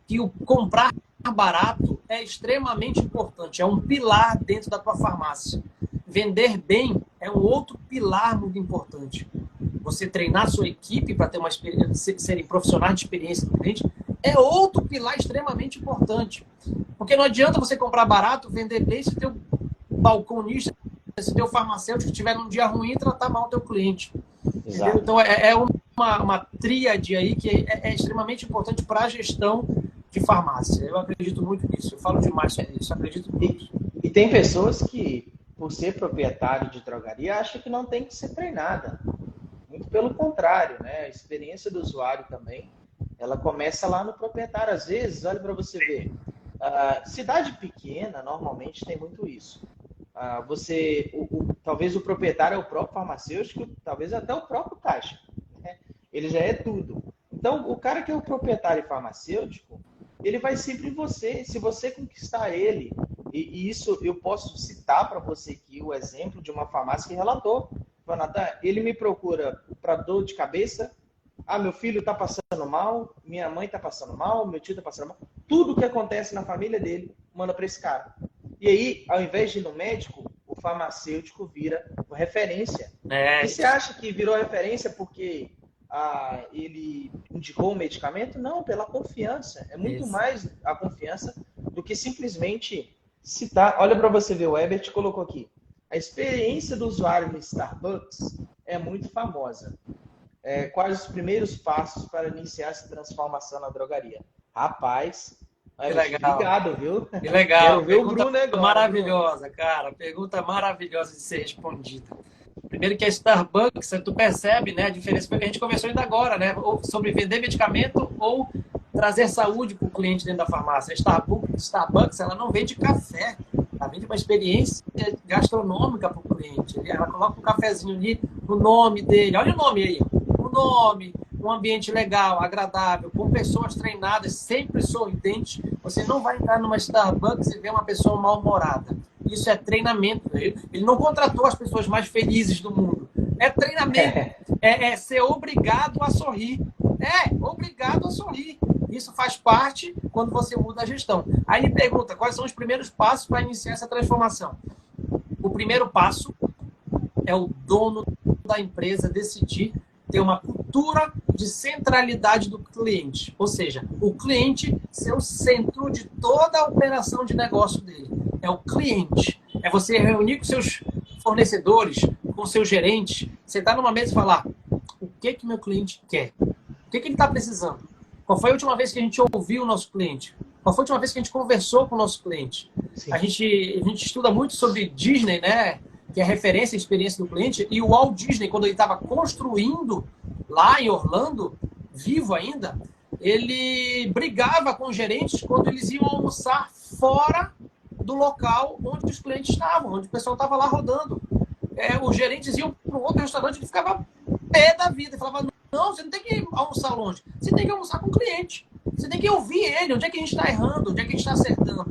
que o comprar barato é extremamente importante, é um pilar dentro da tua farmácia. Vender bem é um outro pilar muito importante. Você treinar a sua equipe para ter uma experiência, serem profissionais de experiência do cliente é outro pilar extremamente importante. Porque não adianta você comprar barato, vender bem, se teu balconista, se teu farmacêutico estiver num dia ruim, tratar mal o teu cliente. Exato. Então, é uma tríade aí que é extremamente importante para a gestão de farmácia. Eu acredito muito nisso. Eu falo demais sobre isso. Eu acredito muito. E tem pessoas que, por ser proprietário de drogaria, acham que não tem que ser treinada. Muito pelo contrário, né? A experiência do usuário também, ela começa lá no proprietário. Às vezes, olha para você ver, cidade pequena, normalmente tem muito isso. Talvez o proprietário é o próprio farmacêutico, talvez até o próprio caixa, né? Ele já é tudo. Então, o cara que é o proprietário farmacêutico, ele vai sempre em você. Se você conquistar ele, e isso eu posso citar para você aqui o exemplo de uma farmácia que relatou. Natan, ele me procura para dor de cabeça. Meu filho está passando mal, minha mãe está passando mal, meu tio está passando mal. Tudo que acontece na família dele, manda para esse cara. E aí, ao invés de ir no médico, o farmacêutico vira referência. E você acha que virou referência porque ele indicou o medicamento? Não, pela confiança. É muito mais a confiança do que simplesmente citar. Olha para você ver, o Herbert colocou aqui. A experiência do usuário no Starbucks é muito famosa. Quais os primeiros passos para iniciar essa transformação na drogaria? Rapaz, que legal. Obrigado, viu? Que legal. Quero ver o Bruno agora. Maravilhosa, cara. Pergunta maravilhosa de ser respondida. Primeiro que a Starbucks, tu percebe, né, a diferença, porque a gente conversou ainda agora, né, sobre vender medicamento ou trazer saúde para o cliente dentro da farmácia. A Starbucks, ela não vende café, ela vende uma experiência gastronômica para o cliente. Ela coloca um cafezinho ali, o nome dele, olha o nome aí, o nome, um ambiente legal, agradável, com pessoas treinadas, sempre sorridentes. Você não vai entrar numa Starbucks e ver uma pessoa mal-humorada. Isso é treinamento. Ele não contratou as pessoas mais felizes do mundo. É treinamento. É ser obrigado a sorrir. Obrigado a sorrir. Isso faz parte quando você muda a gestão. Aí ele pergunta quais são os primeiros passos para iniciar essa transformação. O primeiro passo é o dono da empresa decidir ter uma cultura de centralidade do cliente. Ou seja, o cliente ser o centro de toda a operação de negócio dele. É o cliente. É você reunir com seus fornecedores, com seus gerentes, sentar numa mesa e falar o que meu cliente quer? O que ele está precisando? Qual foi a última vez que a gente ouviu o nosso cliente? Qual foi a última vez que a gente conversou com o nosso cliente? A gente estuda muito sobre Disney, né? Que é referência à experiência do cliente, e o Walt Disney, quando ele estava construindo lá em Orlando, vivo ainda, ele brigava com os gerentes quando eles iam almoçar fora do local onde os clientes estavam, onde o pessoal estava lá rodando. Os gerentes iam para um outro restaurante e ele ficava pé da vida, e falava, não, você não tem que almoçar longe, você tem que almoçar com o cliente, você tem que ouvir ele, onde é que a gente está errando, onde é que a gente está acertando,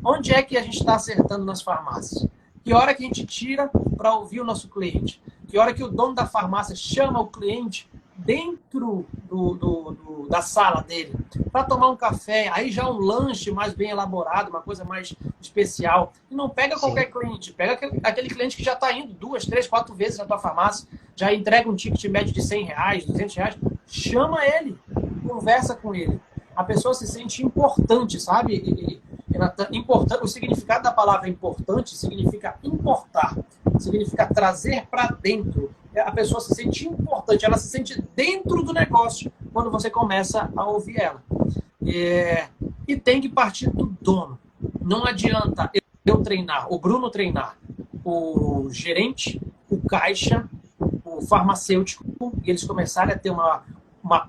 onde é que a gente está acertando nas farmácias. Que hora que a gente tira para ouvir o nosso cliente? Que hora que o dono da farmácia chama o cliente dentro da sala dele para tomar um café, aí já um lanche mais bem elaborado, uma coisa mais especial. E não pega qualquer cliente, pega aquele cliente que já está indo 2, 3, 4 vezes na tua farmácia, já entrega um ticket médio de R$100, R$200, chama ele, conversa com ele. A pessoa se sente importante, sabe? O significado da palavra importante significa importar, significa trazer para dentro. A pessoa se sente importante, ela se sente dentro do negócio quando você começa a ouvir ela. E tem que partir do dono. Não adianta eu treinar, o Bruno treinar, o gerente, o caixa, o farmacêutico, e eles começarem a ter uma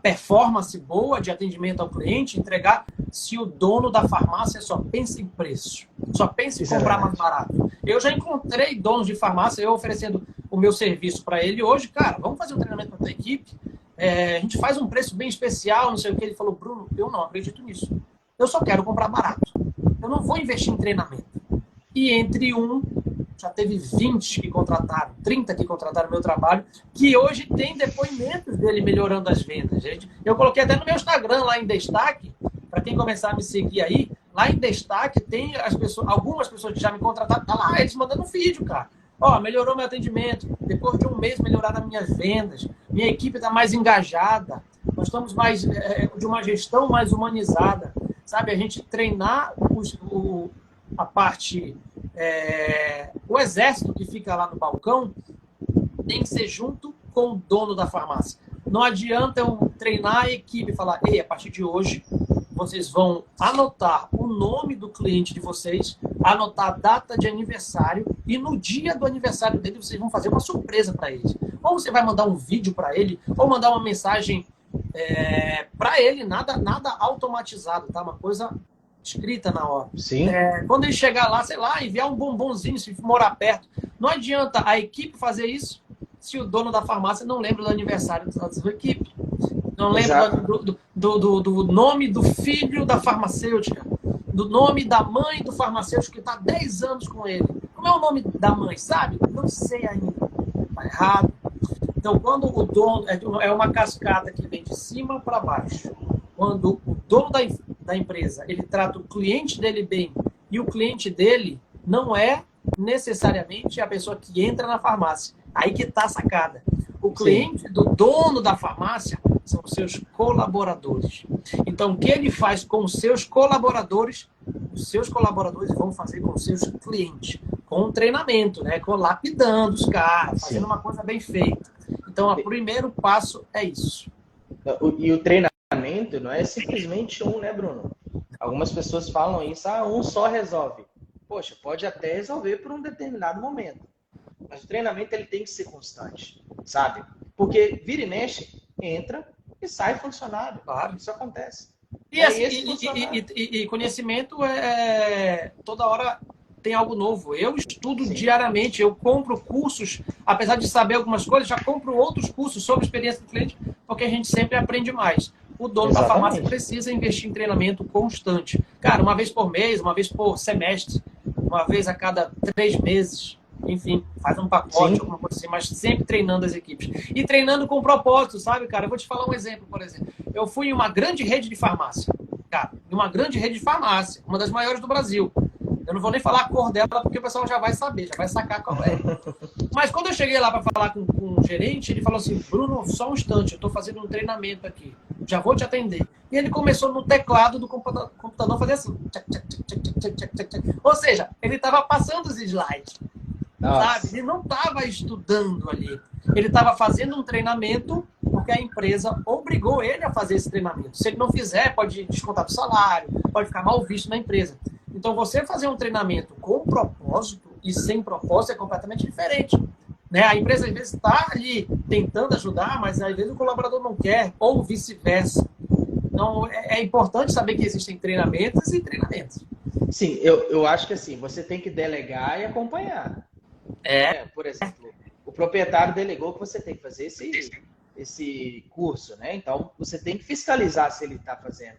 performance boa de atendimento ao cliente, entregar, se o dono da farmácia só pensa em preço, só pensa em comprar mais barato. Eu já encontrei donos de farmácia, eu oferecendo o meu serviço para ele hoje, cara, vamos fazer um treinamento para a tua equipe, a gente faz um preço bem especial, não sei o que. Ele falou, Bruno, eu não acredito nisso. Eu só quero comprar barato. Eu não vou investir em treinamento. E entre já teve 20 que contrataram, 30 que contrataram meu trabalho, que hoje tem depoimentos dele melhorando as vendas. Eu coloquei até no meu Instagram, lá em destaque, para quem começar a me seguir aí, lá em destaque tem algumas pessoas que já me contrataram, tá lá, eles mandando um vídeo, cara. Melhorou meu atendimento, depois de um mês melhoraram as minhas vendas, minha equipe está mais engajada. Nós estamos mais de uma gestão mais humanizada, sabe? A gente treinar a parte, o exército que fica lá no balcão tem que ser junto com o dono da farmácia. Não adianta eu treinar a equipe e falar, ei, a partir de hoje vocês vão anotar o nome do cliente de vocês, anotar a data de aniversário e no dia do aniversário dele vocês vão fazer uma surpresa para ele. Ou você vai mandar um vídeo para ele, ou mandar uma mensagem para ele, nada automatizado, tá? Uma coisa escrita na hora. Sim. Quando ele chegar lá, sei lá, enviar um bombonzinho se morar perto. Não adianta a equipe fazer isso se o dono da farmácia não lembra do aniversário da sua equipe. Não lembra do nome do filho da farmacêutica, do nome da mãe do farmacêutico que está há 10 anos com ele. Como é o nome da mãe, sabe? Não sei ainda. Está errado. Então, quando o dono... É uma cascata que vem de cima para baixo. Quando o dono da empresa ele trata o cliente dele bem e o cliente dele não é necessariamente a pessoa que entra na farmácia. Aí que está a sacada. O cliente do dono da farmácia são os seus colaboradores. Então, o que ele faz com os seus colaboradores vão fazer com os seus clientes. Com um treinamento, né? Lapidando os caras, fazendo uma coisa bem feita. Então, o primeiro passo é isso. E o treinamento não é simplesmente um, né, Bruno? Algumas pessoas falam isso, um só resolve. Poxa, pode até resolver por um determinado momento. Mas o treinamento ele tem que ser constante, sabe? Porque vira e mexe, entra e sai funcionário. Claro, isso acontece. E conhecimento toda hora tem algo novo. Eu estudo diariamente, eu compro cursos, apesar de saber algumas coisas, já compro outros cursos sobre experiência do cliente, porque a gente sempre aprende mais. O dono da farmácia precisa investir em treinamento constante. Cara, uma vez por mês, uma vez por semestre, uma vez a cada 3 meses. Enfim, faz um pacote, alguma coisa assim, mas sempre treinando as equipes. E treinando com propósito, sabe, cara? Eu vou te falar um exemplo, por exemplo. Eu fui em uma grande rede de farmácia. Cara, em uma grande rede de farmácia, uma das maiores do Brasil. Eu não vou nem falar a cor dela, porque o pessoal já vai saber, já vai sacar qual é. Mas quando eu cheguei lá para falar com o gerente, ele falou assim, Bruno, só um instante, eu estou fazendo um treinamento aqui, já vou te atender. E ele começou no teclado do computador a fazer assim. Ou seja, ele estava passando os slides. Sabe? Ele não estava estudando ali. Ele estava fazendo um treinamento porque a empresa obrigou ele a fazer esse treinamento. Se ele não fizer, pode descontar do salário, pode ficar mal visto na empresa. Então, você fazer um treinamento com propósito e sem propósito é completamente diferente. Né? A empresa, às vezes, está ali tentando ajudar, mas, às vezes, o colaborador não quer, ou vice-versa. Então, é importante saber que existem treinamentos e treinamentos. Sim, eu acho que assim, você tem que delegar e acompanhar. Por exemplo, o proprietário delegou que você tem que fazer esse curso, né? Então, você tem que fiscalizar se ele está fazendo.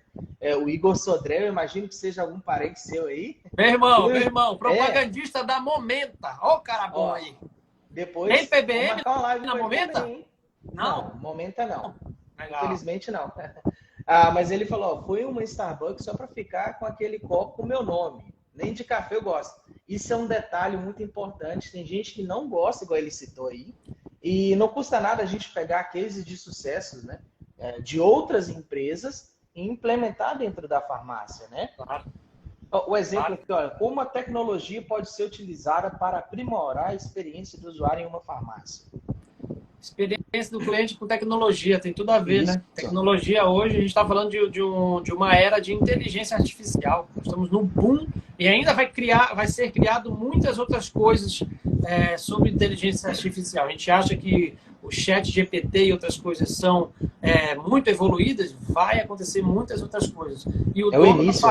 O Igor Sodré, eu imagino que seja algum parente seu aí. Meu irmão, propagandista da Momenta. Ó o cara bom aí. Depois, tem PBM uma live na Momenta? Também. Não, Momenta não. Legal. Infelizmente não. Mas ele falou, foi uma Starbucks só para ficar com aquele copo com o meu nome. Nem de café eu gosto. Isso é um detalhe muito importante. Tem gente que não gosta, igual ele citou aí. E não custa nada a gente pegar cases de sucesso, né, de outras empresas e implementar dentro da farmácia, né? Claro. O exemplo aqui, olha, como a tecnologia pode ser utilizada para aprimorar a experiência do usuário em uma farmácia. Experiência do cliente com tecnologia, tem tudo a ver, né? Tecnologia hoje, a gente está falando de uma era de inteligência artificial. Nós estamos num boom e ainda vai ser criado muitas outras coisas sobre inteligência artificial. A gente acha que o chat GPT e outras coisas são muito evoluídas, vai acontecer muitas outras coisas. E o início,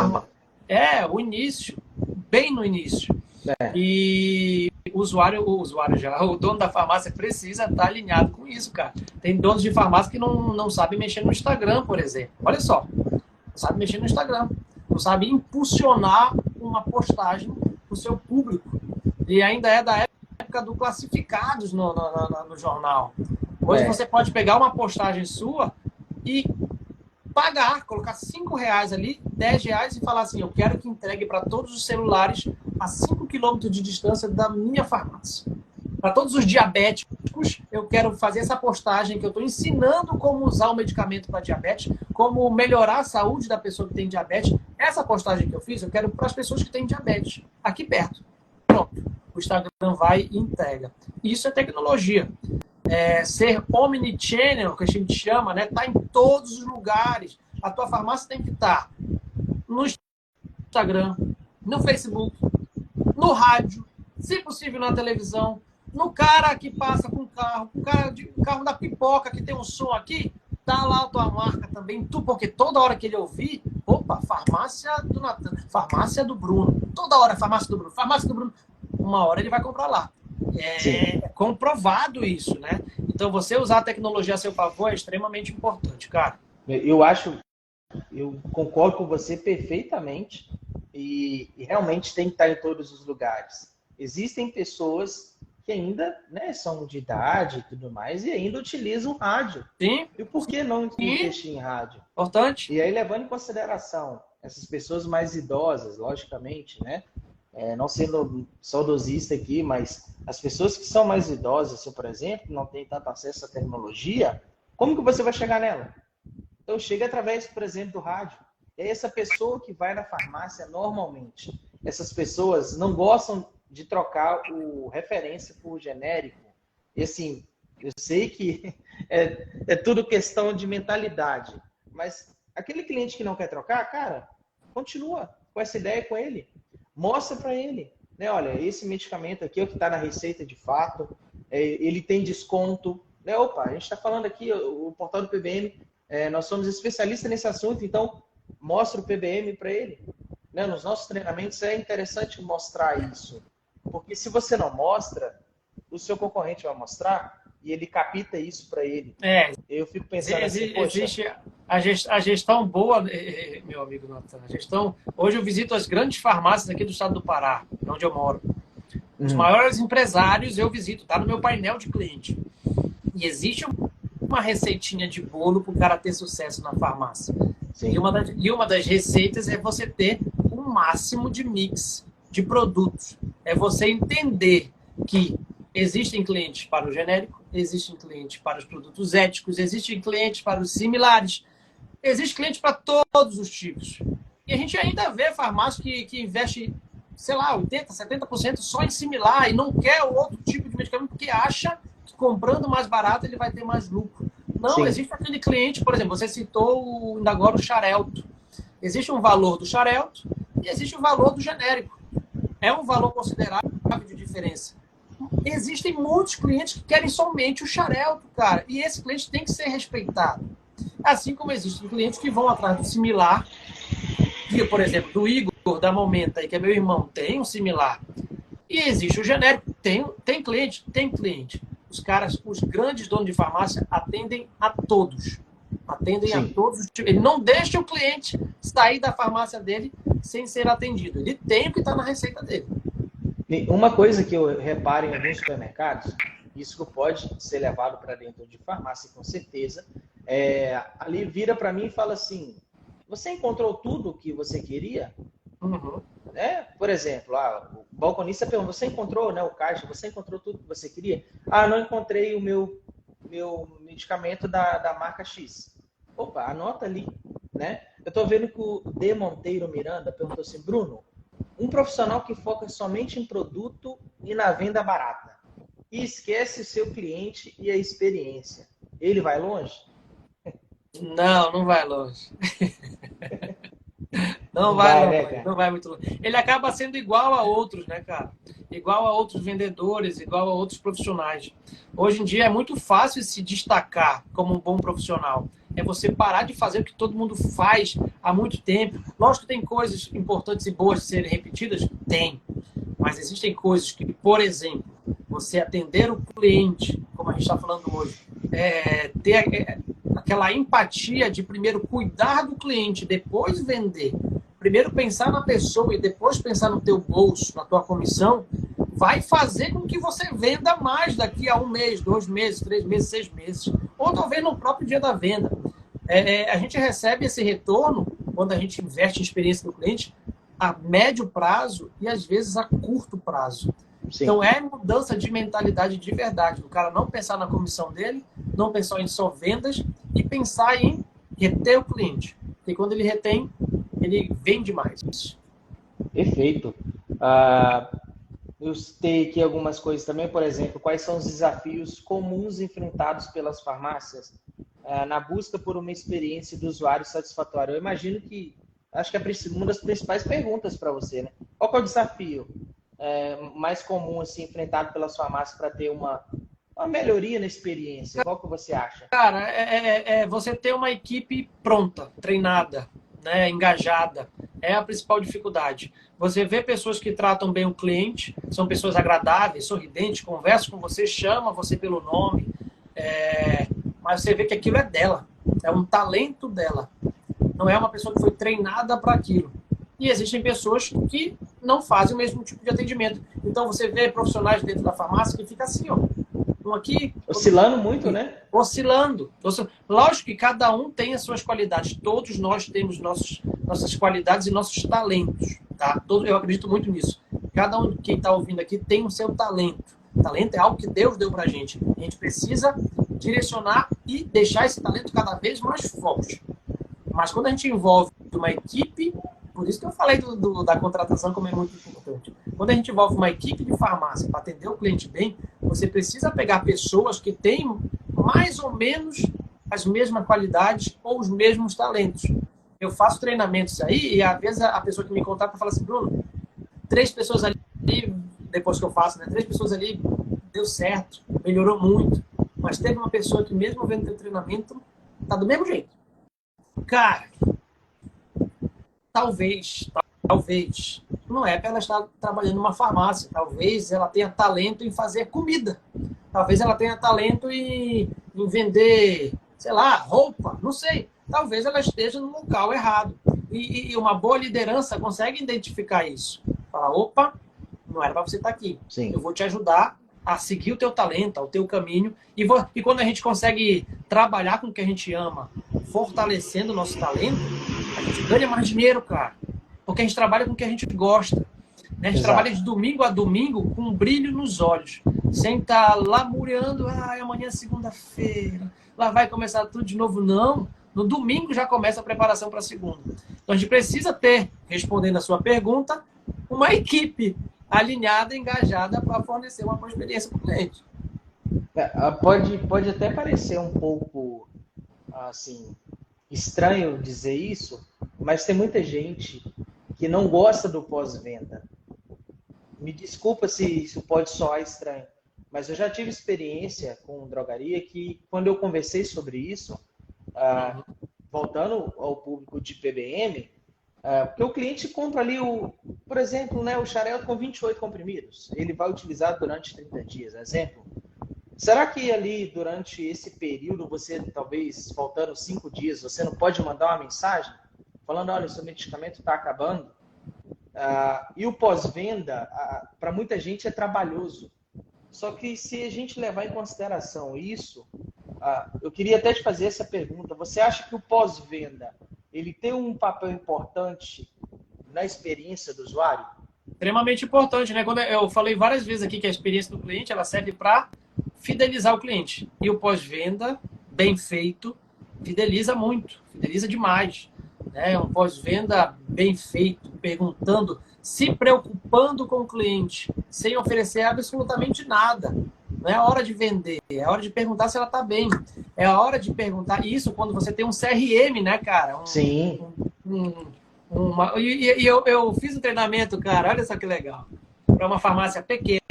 o início, bem no início. E o dono da farmácia precisa estar alinhado com isso, cara. Tem donos de farmácia que não sabem mexer no Instagram, por exemplo. Olha só, não sabe mexer no Instagram, não sabe impulsionar uma postagem para o seu público. E ainda é da época do classificados no jornal. Hoje você pode pegar uma postagem sua e pagar, colocar R$5 ali, R$10 e falar assim, eu quero que entregue para todos os celulares a 5 km de distância da minha farmácia. Para todos os diabéticos, eu quero fazer essa postagem que eu estou ensinando como usar o medicamento para diabetes, como melhorar a saúde da pessoa que tem diabetes. Essa postagem que eu fiz, eu quero para as pessoas que têm diabetes, aqui perto. Pronto. O Instagram vai e entrega. Isso é tecnologia. Ser omnichannel, que a gente chama, né? Tá em todos os lugares. A tua farmácia tem que estar no Instagram, no Facebook, no rádio, se possível na televisão, no cara que passa com o carro, o carro da pipoca que tem um som aqui, tá lá a tua marca também, porque toda hora que ele ouvir, opa, farmácia do Natan, farmácia do Bruno, toda hora farmácia do Bruno, uma hora ele vai comprar lá. É comprovado isso, né? Então você usar a tecnologia a seu favor é extremamente importante, cara. Eu concordo com você perfeitamente e realmente tem que estar em todos os lugares. Existem pessoas que ainda, né, são de idade e tudo mais e ainda utilizam rádio. Sim. E por que não investir em rádio? Importante. E aí, levando em consideração essas pessoas mais idosas, logicamente, né? Não sendo saudosista aqui, mas as pessoas que são mais idosas, se, por exemplo, não têm tanto acesso à tecnologia, como que você vai chegar nela? Então, chega através, por exemplo, do rádio. É essa pessoa que vai na farmácia normalmente. Essas pessoas não gostam de trocar o referência por genérico. E assim, eu sei que é tudo questão de mentalidade, mas aquele cliente que não quer trocar, cara, continua com essa ideia com ele. Mostra para ele, né? Olha, esse medicamento aqui é o que está na receita de fato, ele tem desconto. Né? Opa, a gente está falando aqui, o portal do PBM, nós somos especialistas nesse assunto, então mostra o PBM para ele. Né? Nos nossos treinamentos é interessante mostrar isso, porque se você não mostra, o seu concorrente vai mostrar e ele capta isso para ele. Eu fico pensando assim, poxa... Existe a gestão boa, meu amigo Natan, hoje eu visito as grandes farmácias aqui do estado do Pará, onde eu moro. Os maiores empresários eu visito, tá no meu painel de cliente. E existe uma receitinha de bolo para o cara ter sucesso na farmácia. Sim. E uma das receitas é você ter um máximo de mix de produtos. É você entender que existem clientes para o genérico, existem clientes para os produtos éticos, existem clientes para os similares, existe cliente para todos os tipos. E a gente ainda vê farmácia que investe, sei lá, 80%, 70% só em similar e não quer outro tipo de medicamento porque acha que comprando mais barato ele vai ter mais lucro. Não, sim. Existe aquele cliente, por exemplo, você citou ainda agora o Xarelto. Existe um valor do Xarelto e existe o valor do genérico. É um valor considerável de diferença. Existem muitos clientes que querem somente o Xarelto, cara. E esse cliente tem que ser respeitado. Assim como existem clientes que vão atrás do similar. Que, por exemplo, do Igor, da Momenta, que é meu irmão, tem um similar. E existe o genérico. Tem cliente? Tem cliente. Os grandes donos de farmácia atendem a todos. Atendem Sim. a todos. Ele não deixa o cliente sair da farmácia dele sem ser atendido. Ele tem o que está na receita dele. Uma coisa que eu reparo em alguns supermercados, isso pode ser levado para dentro de farmácia, com certeza, ali vira para mim e fala assim, você encontrou tudo o que você queria? Uhum. Por exemplo, o balconista pergunta, você encontrou, né, o caixa, você encontrou tudo que você queria? Ah, não encontrei o meu medicamento da marca X. Opa, anota ali, né? Eu estou vendo que o D. Monteiro Miranda perguntou assim, Bruno, um profissional que foca somente em produto e na venda barata e esquece o seu cliente e a experiência, ele vai longe? Não vai longe. Não vai muito longe. Ele acaba sendo igual a outros, né, cara? Igual a outros vendedores, igual a outros profissionais. Hoje em dia é muito fácil se destacar como um bom profissional. É você parar de fazer o que todo mundo faz há muito tempo. Lógico que tem coisas importantes e boas de serem repetidas? Tem. Mas existem coisas que, por exemplo, você atender o cliente, como a gente está falando hoje, ter aquela empatia de primeiro cuidar do cliente, depois vender. Primeiro pensar na pessoa e depois pensar no teu bolso, na tua comissão, vai fazer com que você venda mais daqui a 1 mês, 2 meses, 3 meses, 6 meses. Ou talvez no próprio dia da venda. A gente recebe esse retorno, quando a gente investe em experiência do cliente, a médio prazo e às vezes a curto prazo. Sim. Então é mudança de mentalidade de verdade. O cara não pensar na comissão dele, não pensar em só vendas e pensar em reter o cliente. Porque quando ele retém, ele vende mais. Perfeito. Eu citei aqui algumas coisas também, por exemplo, quais são os desafios comuns enfrentados pelas farmácias na busca por uma experiência do usuário satisfatória. Eu imagino que, acho que é uma das principais perguntas para você, né? Qual que é o desafio mais comum assim, enfrentado pelas farmácias para ter uma melhoria na experiência? Qual que você acha? Cara, você ter uma equipe pronta, treinada, né, engajada, é a principal dificuldade. Você vê pessoas que tratam bem o cliente, são pessoas agradáveis, sorridentes, conversam com você, chamam você pelo nome, mas você vê que aquilo é dela, é um talento dela. Não é uma pessoa que foi treinada para aquilo. E existem pessoas que não fazem o mesmo tipo de atendimento. Então você vê profissionais dentro da farmácia que fica assim, ó, um aqui... Oscilando muito, né? Oscilando. Lógico que cada um tem as suas qualidades. Todos nós temos nossas qualidades e nossos talentos. Tá? Eu acredito muito nisso. Cada um que está ouvindo aqui tem o seu talento. Talento é algo que Deus deu para a gente. A gente precisa direcionar e deixar esse talento cada vez mais forte. Mas quando a gente envolve uma equipe, por isso que eu falei da contratação como é muito importante. Quando a gente envolve uma equipe de farmácia para atender o cliente bem, você precisa pegar pessoas que têm mais ou menos as mesmas qualidades ou os mesmos talentos. Eu faço treinamentos aí e às vezes a pessoa que me contrata fala assim, Bruno, 3 pessoas ali, depois que eu faço, né, 3 pessoas ali deu certo, melhorou muito, mas teve uma pessoa que mesmo vendo teu treinamento, tá do mesmo jeito. Cara, talvez, não é para ela estar trabalhando numa farmácia, talvez ela tenha talento em fazer comida, talvez ela tenha talento em vender, sei lá, roupa, não sei, talvez ela esteja no local errado. E uma boa liderança consegue identificar isso. Fala, opa, não era para você estar aqui. Sim. Eu vou te ajudar a seguir o teu talento, o teu caminho. E quando a gente consegue trabalhar com o que a gente ama, fortalecendo o nosso talento, a gente ganha mais dinheiro, cara. Porque a gente trabalha com o que a gente gosta. Né? A gente trabalha de domingo a domingo com um brilho nos olhos. Sem estar lamuriando, amanhã é segunda-feira, lá vai começar tudo de novo. Não. No domingo já começa a preparação para a segunda. Então a gente precisa ter, respondendo a sua pergunta, uma equipe alinhada, engajada para fornecer uma boa experiência para o cliente. Pode até parecer um pouco assim estranho dizer isso, mas tem muita gente que não gosta do pós-venda. Me desculpa se isso pode soar estranho, mas eu já tive experiência com drogaria que, quando eu conversei sobre isso, voltando ao público de PBM, porque o cliente compra ali, por exemplo, né, o xarelto com 28 comprimidos. Ele vai utilizar durante 30 dias, exemplo. Será que ali, durante esse período, você, talvez, faltando 5 dias, você não pode mandar uma mensagem falando, olha, seu medicamento está acabando? E o pós-venda, para muita gente, é trabalhoso. Só que se a gente levar em consideração isso, eu queria até te fazer essa pergunta. Você acha que o pós-venda ele tem um papel importante na experiência do usuário? Extremamente importante, né? Quando eu falei várias vezes aqui que a experiência do cliente ela serve para fidelizar o cliente. E o pós-venda, bem feito, fideliza muito, fideliza demais. Né? Um pós-venda bem feito, perguntando, se preocupando com o cliente, sem oferecer absolutamente nada. Não é a hora de vender, é a hora de perguntar se ela está bem. É a hora de perguntar isso quando você tem um CRM, né, cara? Sim. Eu fiz um treinamento, cara, olha só que legal. Para uma farmácia pequena,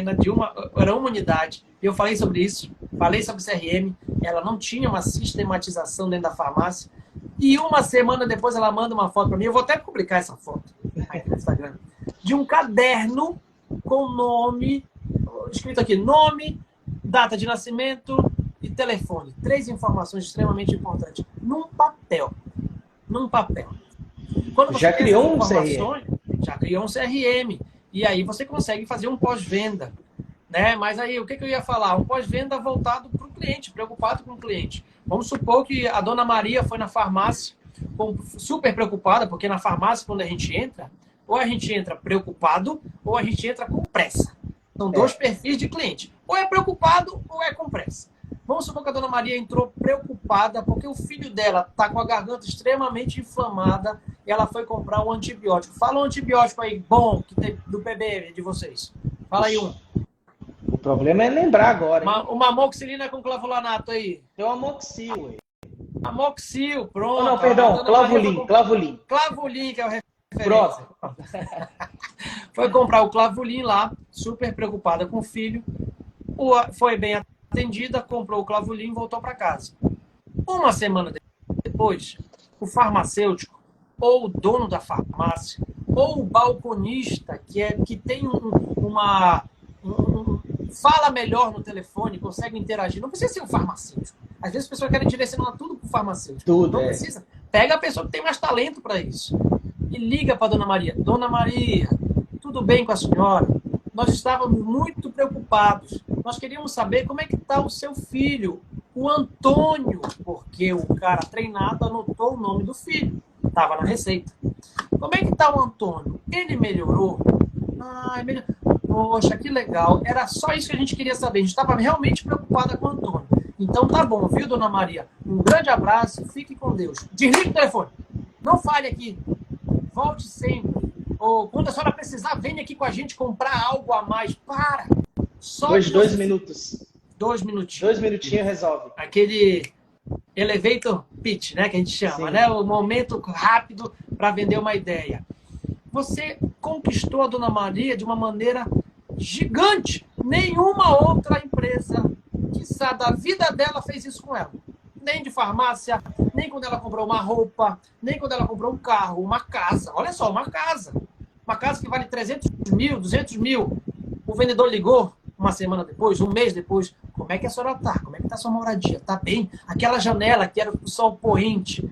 era uma unidade. E eu falei sobre isso, falei sobre CRM. Ela não tinha uma sistematização dentro da farmácia. E uma semana depois ela manda uma foto para mim. Eu vou até publicar essa foto aqui no Instagram. De um caderno com nome, escrito aqui, nome, data de nascimento e telefone. 3 informações extremamente importantes. Num papel. Quando você já criou um CRM? Já criou um CRM. E aí você consegue fazer um pós-venda. Né? Mas aí, o que eu ia falar? Um pós-venda voltado para o cliente, preocupado com o cliente. Vamos supor que a dona Maria foi na farmácia super preocupada, porque na farmácia, quando a gente entra, ou a gente entra preocupado, ou a gente entra com pressa. São dois perfis de cliente. Ou é preocupado ou é com pressa. Vamos supor que a dona Maria entrou preocupada porque o filho dela está com a garganta extremamente inflamada e ela foi comprar um antibiótico. Fala um antibiótico aí bom que tem do PBM de vocês. Fala aí um. O problema é lembrar agora. Uma amoxicilina com clavulanato aí. Tem um amoxil, ué. Amoxil, pronto. Não, perdão, clavulin. Clavulin, que é o referência. Pronto. Foi comprar o clavulin lá, super preocupada com o filho. Foi bem atendida, comprou o clavulin e voltou para casa. Uma semana depois, o farmacêutico, ou o dono da farmácia, ou o balconista, que tem fala melhor no telefone, consegue interagir. Não precisa ser um farmacêutico. Às vezes as pessoas querem direcionar tudo para o farmacêutico. Tudo, não precisa. Pega a pessoa que tem mais talento para isso. E liga para a Dona Maria. Dona Maria, tudo bem com a senhora? Nós estávamos muito preocupados. Nós queríamos saber como é que está o seu filho, o Antônio, porque o cara treinado anotou o nome do filho. Estava na receita. Como é que está o Antônio? Ele melhorou? Melhorou. Poxa, que legal. Era só isso que a gente queria saber. A gente estava realmente preocupada com o Antônio. Então tá bom, viu, Dona Maria? Um grande abraço, fique com Deus. Desligue o telefone. Não fale aqui. Volte sempre. Ou quando a senhora precisar, venha aqui com a gente comprar algo a mais. Para! Só dois minutos. 2 minutinhos. 2 minutinhos resolve. Aquele elevator pitch, né, que a gente chama, né? O momento rápido para vender uma ideia. Você conquistou a Dona Maria de uma maneira gigante. Nenhuma outra empresa, quiçá da vida dela, fez isso com ela. Nem de farmácia, nem quando ela comprou uma roupa, nem quando ela comprou um carro, uma casa. Olha só, uma casa. Uma casa que vale 300 mil, 200 mil. O vendedor ligou uma semana depois, um mês depois. Como é que a senhora está? Como é que está a sua moradia? Está bem? Aquela janela que era o sol poente.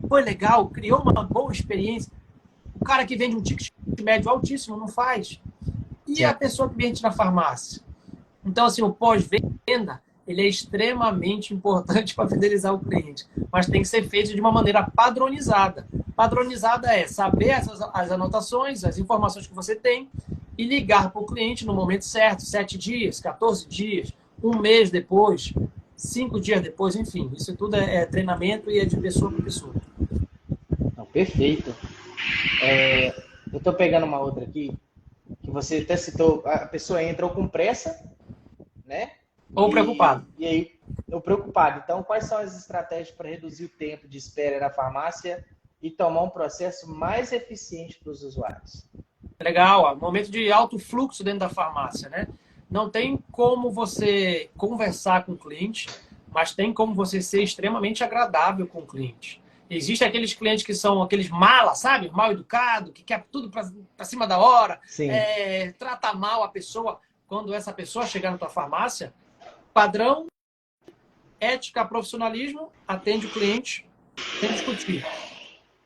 Foi legal, criou uma boa experiência. O cara que vende um ticket médio altíssimo não faz. E a pessoa que vende na farmácia? Então, assim, o pós-venda, ele é extremamente importante para fidelizar o cliente. Mas tem que ser feito de uma maneira padronizada. Padronizada é saber as anotações, as informações que você tem e ligar para o cliente no momento certo, 7 dias, 14 dias, um mês depois, 5 dias depois, enfim. Isso tudo é treinamento e é de pessoa para pessoa. Não, perfeito. Eu estou pegando uma outra aqui, que você até citou, a pessoa entra ou com pressa, né? Ou preocupado. E aí, ou preocupado. Então, quais são as estratégias para reduzir o tempo de espera na farmácia e tomar um processo mais eficiente para os usuários? Legal, ó. Momento de alto fluxo dentro da farmácia, né? Não tem como você conversar com o cliente, mas tem como você ser extremamente agradável com o cliente. Existem aqueles clientes que são aqueles malas, sabe? Mal educado, que quer tudo para cima da hora, trata mal a pessoa. Quando essa pessoa chegar na tua farmácia, padrão, ética, profissionalismo, atende o cliente, sem discutir.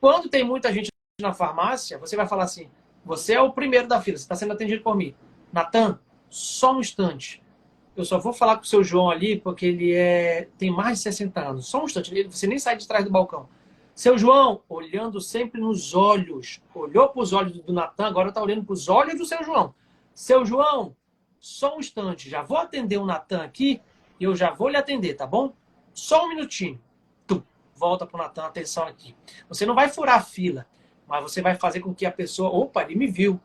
Quando tem muita gente na farmácia, você vai falar assim, você é o primeiro da fila, você está sendo atendido por mim. Natan, só um instante. Eu só vou falar com o seu João ali, porque ele tem mais de 60 anos. Só um instante, você nem sai de trás do balcão. Seu João, olhando sempre nos olhos. Olhou para os olhos do Natan, agora está olhando para os olhos do seu João. Seu João, só um instante. Já vou atender o Natan aqui e eu já vou lhe atender, tá bom? Só um minutinho. Volta para o Natan, atenção aqui. Você não vai furar a fila, mas você vai fazer com que a pessoa... Opa, ele me viu.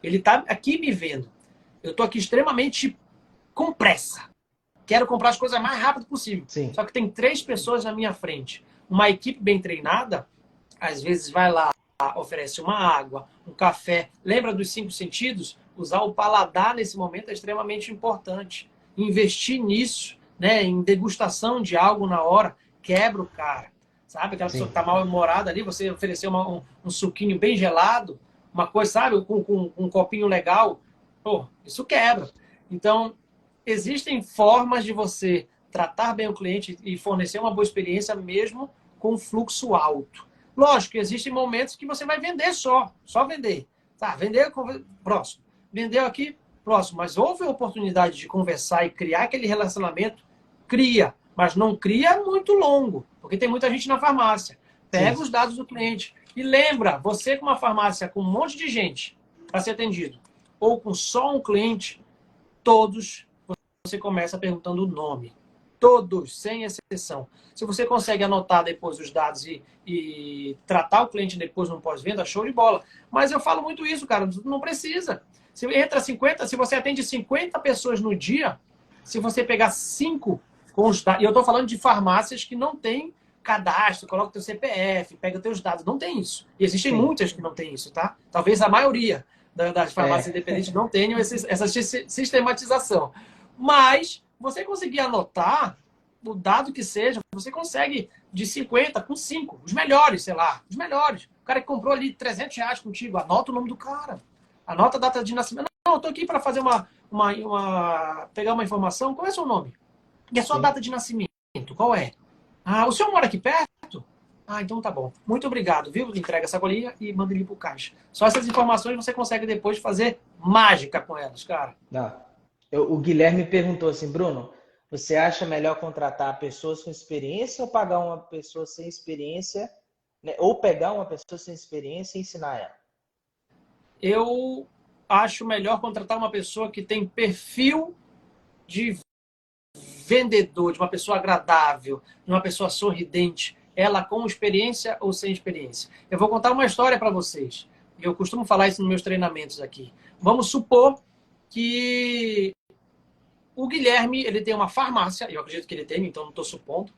Ele está aqui me vendo. Eu estou aqui extremamente com pressa. Quero comprar as coisas mais rápido possível. Sim. Só que tem 3 pessoas na minha frente. Uma equipe bem treinada, às vezes vai lá, oferece uma água, um café. Lembra dos 5 sentidos? Usar o paladar nesse momento é extremamente importante. Investir nisso, né, em degustação de algo na hora, quebra o cara. Sabe? Aquela pessoa que está mal-humorada ali, você ofereceu um suquinho bem gelado, uma coisa, sabe? Com um copinho legal. Pô, isso quebra. Então, existem formas de você tratar bem o cliente e fornecer uma boa experiência mesmo com fluxo alto. Lógico que existem momentos que você vai vender só vender. Tá, vender, próximo. Vendeu aqui, próximo. Mas houve a oportunidade de conversar e criar aquele relacionamento, cria. Mas não cria muito longo, porque tem muita gente na farmácia. Pega os dados do cliente. E lembra, você com uma farmácia com um monte de gente para ser atendido, ou com só um cliente, Todos você começa perguntando o nome. Todos, sem exceção. Se você consegue anotar depois os dados e tratar o cliente depois no pós-venda, show de bola. Mas eu falo muito isso, cara, não precisa. Se entra 50, se você atende 50 pessoas no dia, se você pegar 5 com os dados, e eu estou falando de farmácias que não tem cadastro, coloca o teu CPF, pega teus dados, não tem isso. E existem muitas que não tem isso, tá? Talvez a maioria das farmácias independentes não tenham essa sistematização. Mas você conseguir anotar o dado que seja, você consegue de 50 com 5, os melhores, sei lá, os melhores. O cara que comprou ali R$ 300 contigo, anota o nome do cara, anota a data de nascimento. Não, eu tô aqui para fazer pegar uma informação. Qual é o seu nome? E a sua data de nascimento? Qual é? Ah, o senhor mora aqui perto? Ah, então tá bom. Muito obrigado, viu? Entrega a sacolinha e manda ele pro caixa. Só essas informações você consegue depois fazer mágica com elas, cara. Não. O Guilherme perguntou assim, Bruno, você acha melhor contratar pessoas com experiência ou pagar uma pessoa sem experiência, né? Ou pegar uma pessoa sem experiência e ensinar ela? Eu acho melhor contratar uma pessoa que tem perfil de vendedor, de uma pessoa agradável, de uma pessoa sorridente, ela com experiência ou sem experiência. Eu vou contar uma história para vocês. Eu costumo falar isso nos meus treinamentos aqui. Vamos supor que o Guilherme, ele tem uma farmácia, eu acredito que ele tem, então não estou supondo.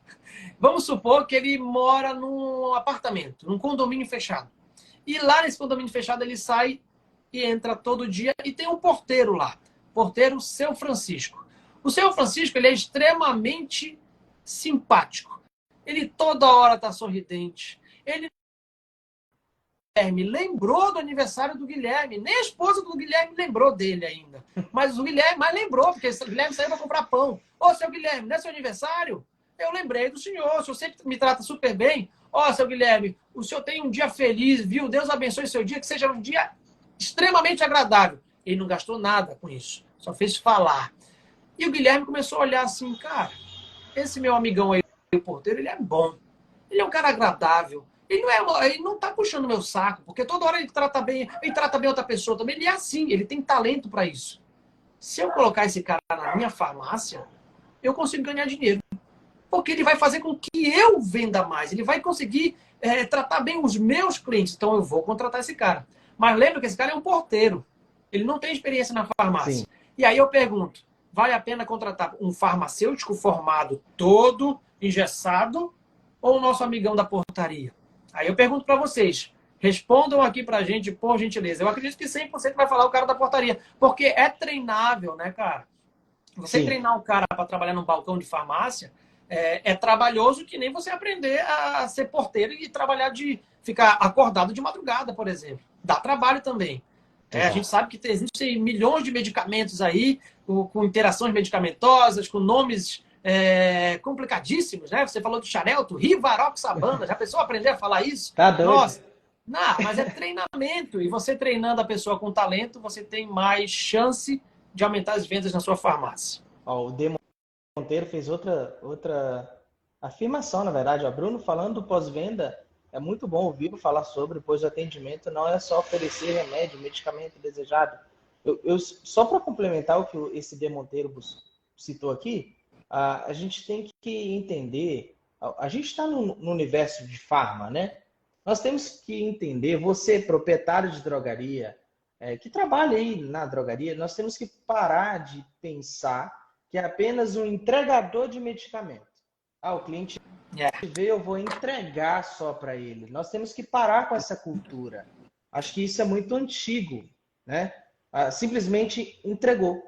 Vamos supor que ele mora num apartamento, num condomínio fechado. E lá nesse condomínio fechado ele sai e entra todo dia e tem um porteiro lá. Porteiro Seu Francisco. O Seu Francisco, ele é extremamente simpático. Ele toda hora está sorridente. Ele lembrou do aniversário do Guilherme. Nem a esposa do Guilherme lembrou dele ainda. Mas o Guilherme lembrou, porque o Guilherme saiu para comprar pão. Ô, seu Guilherme, não é seu aniversário? Eu lembrei do senhor. O senhor sempre me trata super bem. Ó, seu Guilherme, o senhor tem um dia feliz, viu? Deus abençoe seu dia, que seja um dia extremamente agradável. Ele não gastou nada com isso. Só fez falar. E o Guilherme começou a olhar assim, cara, esse meu amigão aí, o porteiro, ele é bom. Ele é um cara agradável. Ele não tá puxando meu saco, porque toda hora ele trata bem outra pessoa também. Ele é assim, ele tem talento para isso. Se eu colocar esse cara na minha farmácia, eu consigo ganhar dinheiro. Porque ele vai fazer com que eu venda mais. Ele vai conseguir tratar bem os meus clientes. Então eu vou contratar esse cara. Mas lembra que esse cara é um porteiro. Ele não tem experiência na farmácia. Sim. E aí eu pergunto, vale a pena contratar um farmacêutico formado todo, engessado, ou o nosso amigão da portaria? Aí eu pergunto para vocês, respondam aqui para a gente, por gentileza. Eu acredito que 100% vai falar o cara da portaria, porque é treinável, né, cara? Você Sim. treinar um cara para trabalhar num balcão de farmácia é trabalhoso que nem você aprender a ser porteiro e trabalhar ficar acordado de madrugada, por exemplo. Dá trabalho também. A gente sabe que existem milhões de medicamentos aí, com interações medicamentosas, com nomes complicadíssimos, né? Você falou do Xarelto, Rivaroxabana. Já pensou aprender a falar isso? Tá doido. Nossa, não, mas é treinamento. E você treinando a pessoa com talento, você tem mais chance de aumentar as vendas na sua farmácia. Ó, o D. Monteiro fez outra afirmação, na verdade. O Bruno, falando do pós-venda, é muito bom ouvir falar sobre, pois o atendimento não é só oferecer remédio, medicamento desejado. Só para complementar o que esse D. Monteiro citou aqui, a gente tem que entender, a gente está no universo de farma, né? Nós temos que entender, você, proprietário de drogaria, que trabalha aí na drogaria, nós temos que parar de pensar que é apenas um entregador de medicamento. O cliente veio, eu vou entregar só para ele. Nós temos que parar com essa cultura. Acho que isso é muito antigo, né? Simplesmente entregou.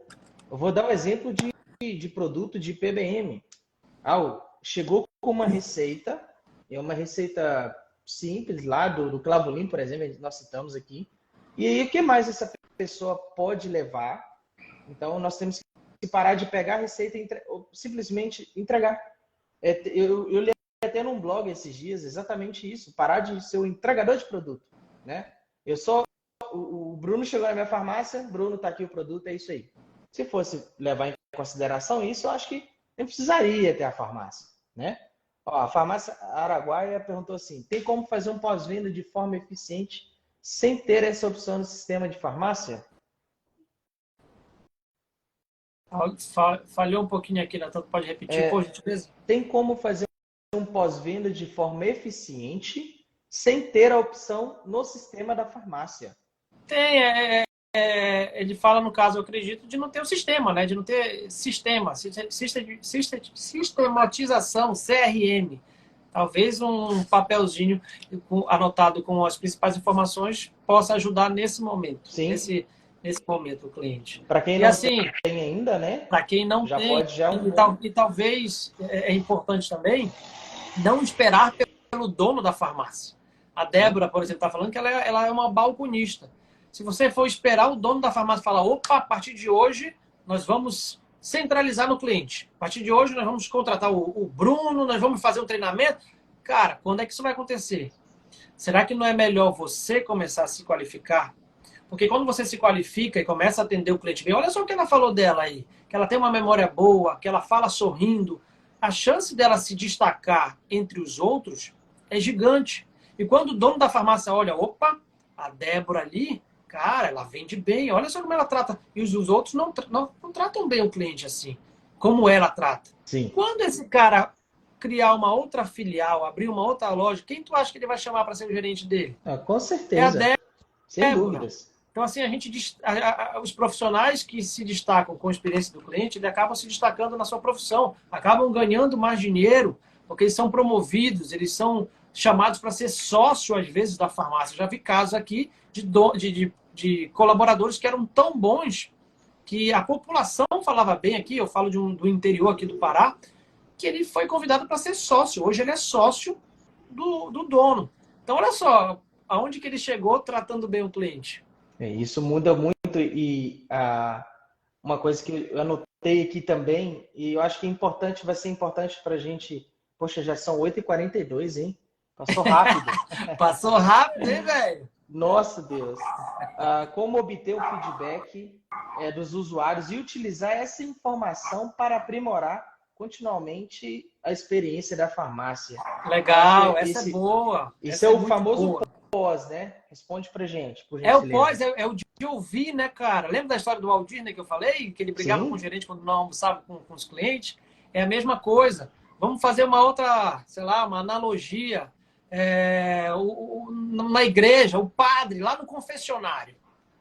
Eu vou dar um exemplo de produto de PBM. Chegou com uma receita, é uma receita simples lá do Clavolin, por exemplo, nós citamos aqui. E aí, o que mais essa pessoa pode levar? Então, nós temos que parar de pegar a receita e simplesmente entregar. Eu li até num blog esses dias exatamente isso, parar de ser o entregador de produto, né? O Bruno chegou na minha farmácia, Bruno, tá aqui o produto, é isso aí. Se fosse levar em consideração isso, eu acho que nem precisaria ter a farmácia, né? A farmácia Araguaia perguntou assim, tem como fazer um pós-venda de forma eficiente sem ter essa opção no sistema de farmácia? Falhou um pouquinho aqui, Natan, pode repetir, por gentileza? Tem como fazer um pós-venda de forma eficiente sem ter a opção no sistema da farmácia? Tem, ele fala, no caso, eu acredito, de não ter o sistema, né? De não ter sistematização, CRM. Talvez um papelzinho anotado com as principais informações possa ajudar nesse momento. Sim. Nesse momento, o cliente. Para quem não tem ainda, né? Para quem não já tem, pode já e talvez é importante também não esperar pelo dono da farmácia. A Débora, por exemplo, está falando que ela é uma balconista. Se você for esperar o dono da farmácia falar, opa, a partir de hoje nós vamos centralizar no cliente. A partir de hoje nós vamos contratar o Bruno, nós vamos fazer um treinamento. Cara, quando é que isso vai acontecer? Será que não é melhor você começar a se qualificar? Porque quando você se qualifica e começa a atender o cliente bem, olha só o que ela falou dela aí, que ela tem uma memória boa, que ela fala sorrindo, a chance dela se destacar entre os outros é gigante. E quando o dono da farmácia olha, opa, a Débora ali, cara, ela vende bem, olha só como ela trata. E os outros não tratam bem o cliente assim, como ela trata. Sim. Quando esse cara criar uma outra filial, abrir uma outra loja, quem tu acha que ele vai chamar para ser o gerente dele? Com certeza. É a Débora. Sem dúvidas. Então, assim, os profissionais que se destacam com a experiência do cliente, eles acabam se destacando na sua profissão, acabam ganhando mais dinheiro, porque eles são promovidos, eles são chamados para ser sócio, às vezes, da farmácia. Já vi casos aqui de colaboradores que eram tão bons que a população falava bem aqui, eu falo do interior aqui do Pará, que ele foi convidado para ser sócio. Hoje ele é sócio do dono. Então, olha só, aonde que ele chegou tratando bem o cliente. Isso muda muito e uma coisa que eu anotei aqui também, e eu acho que vai ser importante para a gente. Poxa, já são 8h42, hein? Passou rápido. Passou rápido, hein, velho? Nossa, Deus. Como obter o feedback dos usuários e utilizar essa informação para aprimorar continuamente a experiência da farmácia. Legal, essa é boa. Esse é o famoso pós, né? Responde pra gente, por gentileza. É o pós, é o de ouvir, né, cara? Lembra da história do Walt Disney que eu falei? Que ele brigava com o gerente quando não almoçava com os clientes? É a mesma coisa. Vamos fazer uma outra, sei lá, uma analogia. Na igreja, o padre lá no confessionário.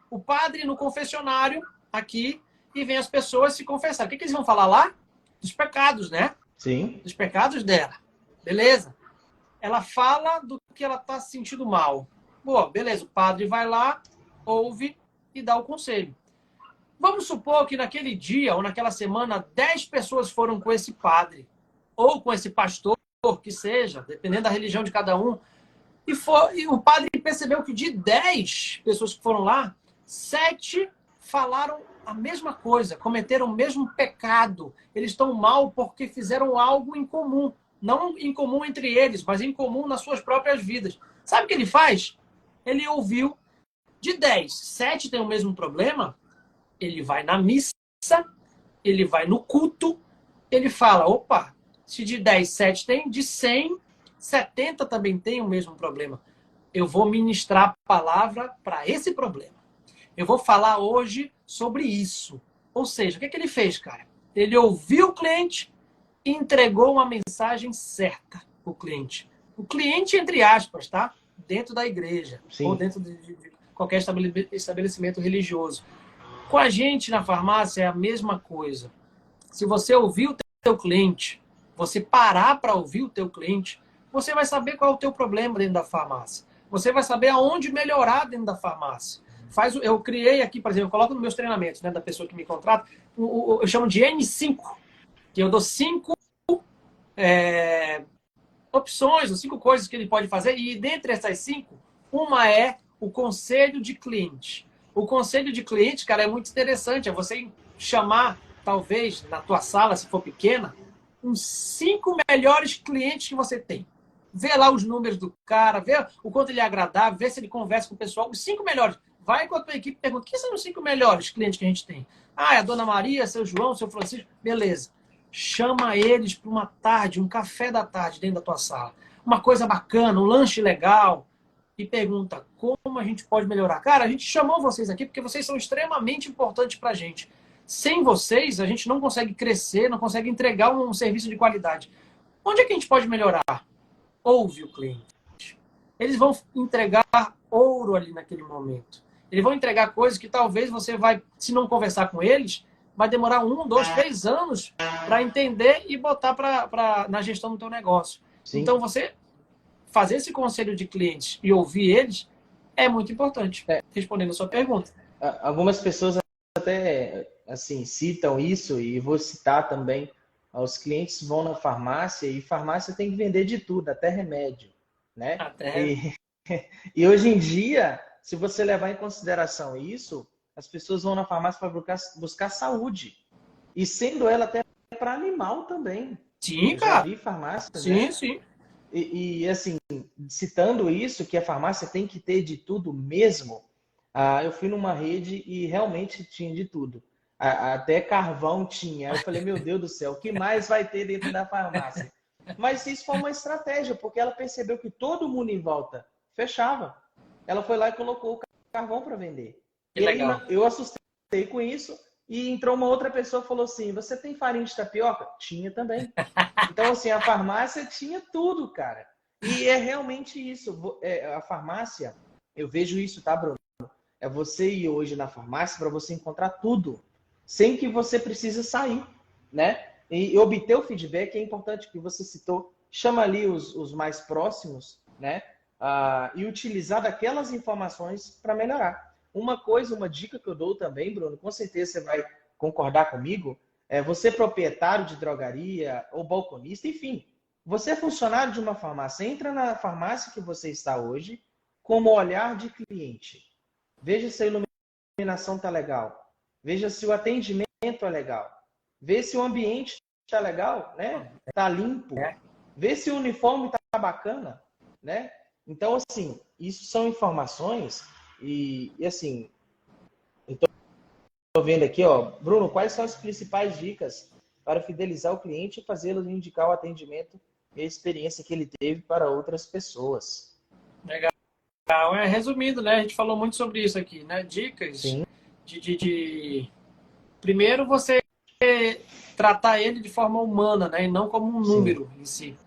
O padre no confessionário aqui e vem as pessoas se confessar. O que eles vão falar lá? Dos pecados, né? Sim. Dos pecados dela. Beleza? Ela fala do que ela está se sentindo mal. Boa, beleza. O padre vai lá, ouve e dá o conselho. Vamos supor que naquele dia ou naquela semana 10 pessoas foram com esse padre ou com esse pastor, que seja, dependendo da religião de cada um. E o padre percebeu que de 10 pessoas que foram lá, 7 falaram a mesma coisa, cometeram o mesmo pecado. Eles estão mal porque fizeram algo em comum. Não em comum entre eles, mas em comum nas suas próprias vidas. Sabe o que ele faz? Ele ouviu de 10, 7 têm o mesmo problema, ele vai na missa, ele vai no culto, ele fala, opa, se de 10, 7 tem, de 100, 70 também tem o mesmo problema. Eu vou ministrar a palavra para esse problema. Eu vou falar hoje sobre isso. Ou seja, o que ele fez, cara? Ele ouviu o cliente e entregou uma mensagem certa para o cliente. O cliente, entre aspas, tá? Dentro da igreja. Sim. Ou dentro de qualquer estabelecimento religioso. Com a gente na farmácia é a mesma coisa. Se você ouvir o teu cliente, você parar para ouvir o teu cliente, você vai saber qual é o teu problema dentro da farmácia. Você vai saber aonde melhorar dentro da farmácia. Eu criei aqui, por exemplo, eu coloco nos meus treinamentos, né, da pessoa que me contrata, eu chamo de N5, que eu dou 5 opções, ou 5 coisas que ele pode fazer, e dentre essas 5, uma é o conselho de cliente. O conselho de cliente, cara, é muito interessante, é você chamar, talvez, na tua sala, se for pequena, uns 5 melhores clientes que você tem. Vê lá os números do cara, vê o quanto ele é agradável, vê se ele conversa com o pessoal, os 5 melhores. Vai com a tua equipe e pergunta, quem são os 5 melhores clientes que a gente tem? É a Dona Maria, seu João, seu Francisco. Beleza. Chama eles para uma tarde, um café da tarde dentro da tua sala. Uma coisa bacana, um lanche legal. E pergunta, como a gente pode melhorar? Cara, a gente chamou vocês aqui porque vocês são extremamente importantes para a gente. Sem vocês, a gente não consegue crescer, não consegue entregar um serviço de qualidade. Onde é que a gente pode melhorar? Ouve o cliente. Eles vão entregar ouro ali naquele momento. Eles vão entregar coisas que talvez você vai, se não conversar com eles, vai demorar 1, 2, 3 anos para entender e botar na gestão do teu negócio. Sim. Então, você fazer esse conselho de clientes e ouvir eles é muito importante, respondendo a sua pergunta. Algumas pessoas até assim, citam isso, e vou citar também. Os clientes vão na farmácia e farmácia tem que vender de tudo, até remédio, né? E hoje em dia, se você levar em consideração isso, as pessoas vão na farmácia para buscar saúde. E sendo ela até para animal também. Sim, cara. Já vi farmácia, sim, né? Sim. E assim, citando isso, que a farmácia tem que ter de tudo mesmo, eu fui numa rede e realmente tinha de tudo. Até carvão tinha. Aí eu falei, meu Deus do céu, o que mais vai ter dentro da farmácia? Mas isso foi uma estratégia, porque ela percebeu que todo mundo em volta fechava. Ela foi lá e colocou o carvão para vender. E aí eu assustei com isso e entrou uma outra pessoa e falou assim, você tem farinha de tapioca? Tinha também. Então, assim, a farmácia tinha tudo, cara. E é realmente isso. A farmácia, eu vejo isso, tá, Bruno? É você ir hoje na farmácia para você encontrar tudo, sem que você precise sair, né? E obter o feedback é importante, que você citou. Chama ali os mais próximos, né? E utilizar daquelas informações para melhorar. Uma dica que eu dou também, Bruno, com certeza você vai concordar comigo, você proprietário de drogaria ou balconista, enfim, você é funcionário de uma farmácia, entra na farmácia que você está hoje como olhar de cliente. Veja se a iluminação está legal. Veja se o atendimento é legal. Vê se o ambiente está legal, né? Está limpo. Vê se o uniforme está bacana, né? Então, assim, isso são informações e assim, eu estou vendo aqui, ó, Bruno, quais são as principais dicas para fidelizar o cliente e fazê-lo indicar o atendimento e a experiência que ele teve para outras pessoas? Legal. Resumindo, né? A gente falou muito sobre isso aqui, né? Dicas de... Primeiro, você tratar ele de forma humana, né? E não como um número em si.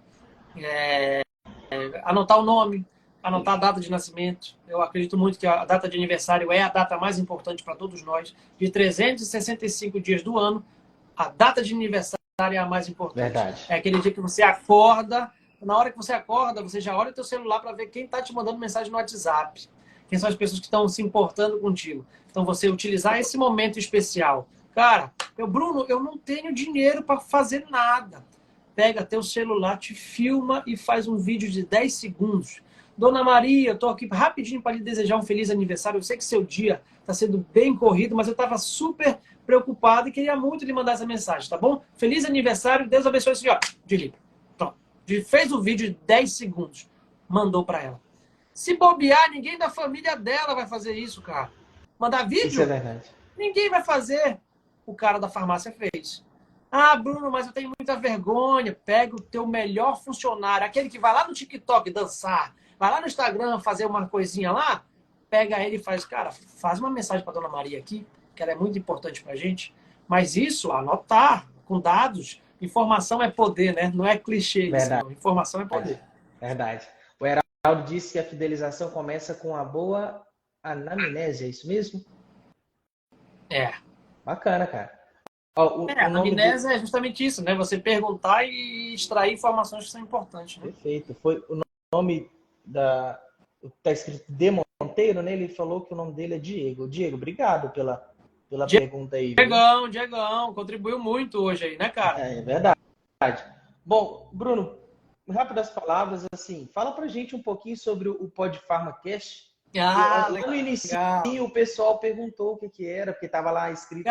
Anotar o nome, anotar a data de nascimento. Eu acredito muito que a data de aniversário é a data mais importante para todos nós. De 365 dias do ano, a data de aniversário é a mais importante. Verdade. É aquele dia que você acorda. Na hora que você acorda, você já olha o teu celular para ver quem está te mandando mensagem no WhatsApp. Quem são as pessoas que estão se importando contigo. Então, você utilizar esse momento especial. Cara, Bruno, eu não tenho dinheiro para fazer nada. Pega teu celular, te filma e faz um vídeo de 10 segundos. Dona Maria, eu estou aqui rapidinho para lhe desejar um feliz aniversário. Eu sei que seu dia está sendo bem corrido, mas eu estava super preocupado e queria muito lhe mandar essa mensagem, tá bom? Feliz aniversário, Deus abençoe a senhora. Desliga. Pronto. Fez o vídeo de 10 segundos. Mandou para ela. Se bobear, ninguém da família dela vai fazer isso, cara. Mandar vídeo? Isso é verdade. Ninguém vai fazer. O cara da farmácia fez. Ah, Bruno, mas eu tenho muita vergonha. Pega o teu melhor funcionário, aquele que vai lá no TikTok dançar, vai lá no Instagram fazer uma coisinha lá, pega ele e faz, cara, faz uma mensagem para Dona Maria aqui, que ela é muito importante pra gente. Mas isso, anotar, com dados, informação é poder, né? Não é clichê isso, não. Informação é poder. Verdade. O Heraldo disse que a fidelização começa com a boa anamnese, é isso mesmo? Bacana, cara. A anamnese é justamente isso, né? Você perguntar e extrair informações que são importantes. Né? Perfeito. Foi o nome tá escrito de Monteiro, né? Ele falou que o nome dele é Diego. Diego, obrigado pela pergunta aí. Diegão, contribuiu muito hoje aí, né, cara? É verdade. Bom, Bruno, rápidas palavras, assim, fala pra gente um pouquinho sobre o PodPharmaCast. Lá no início, o pessoal perguntou o que era, porque estava lá escrito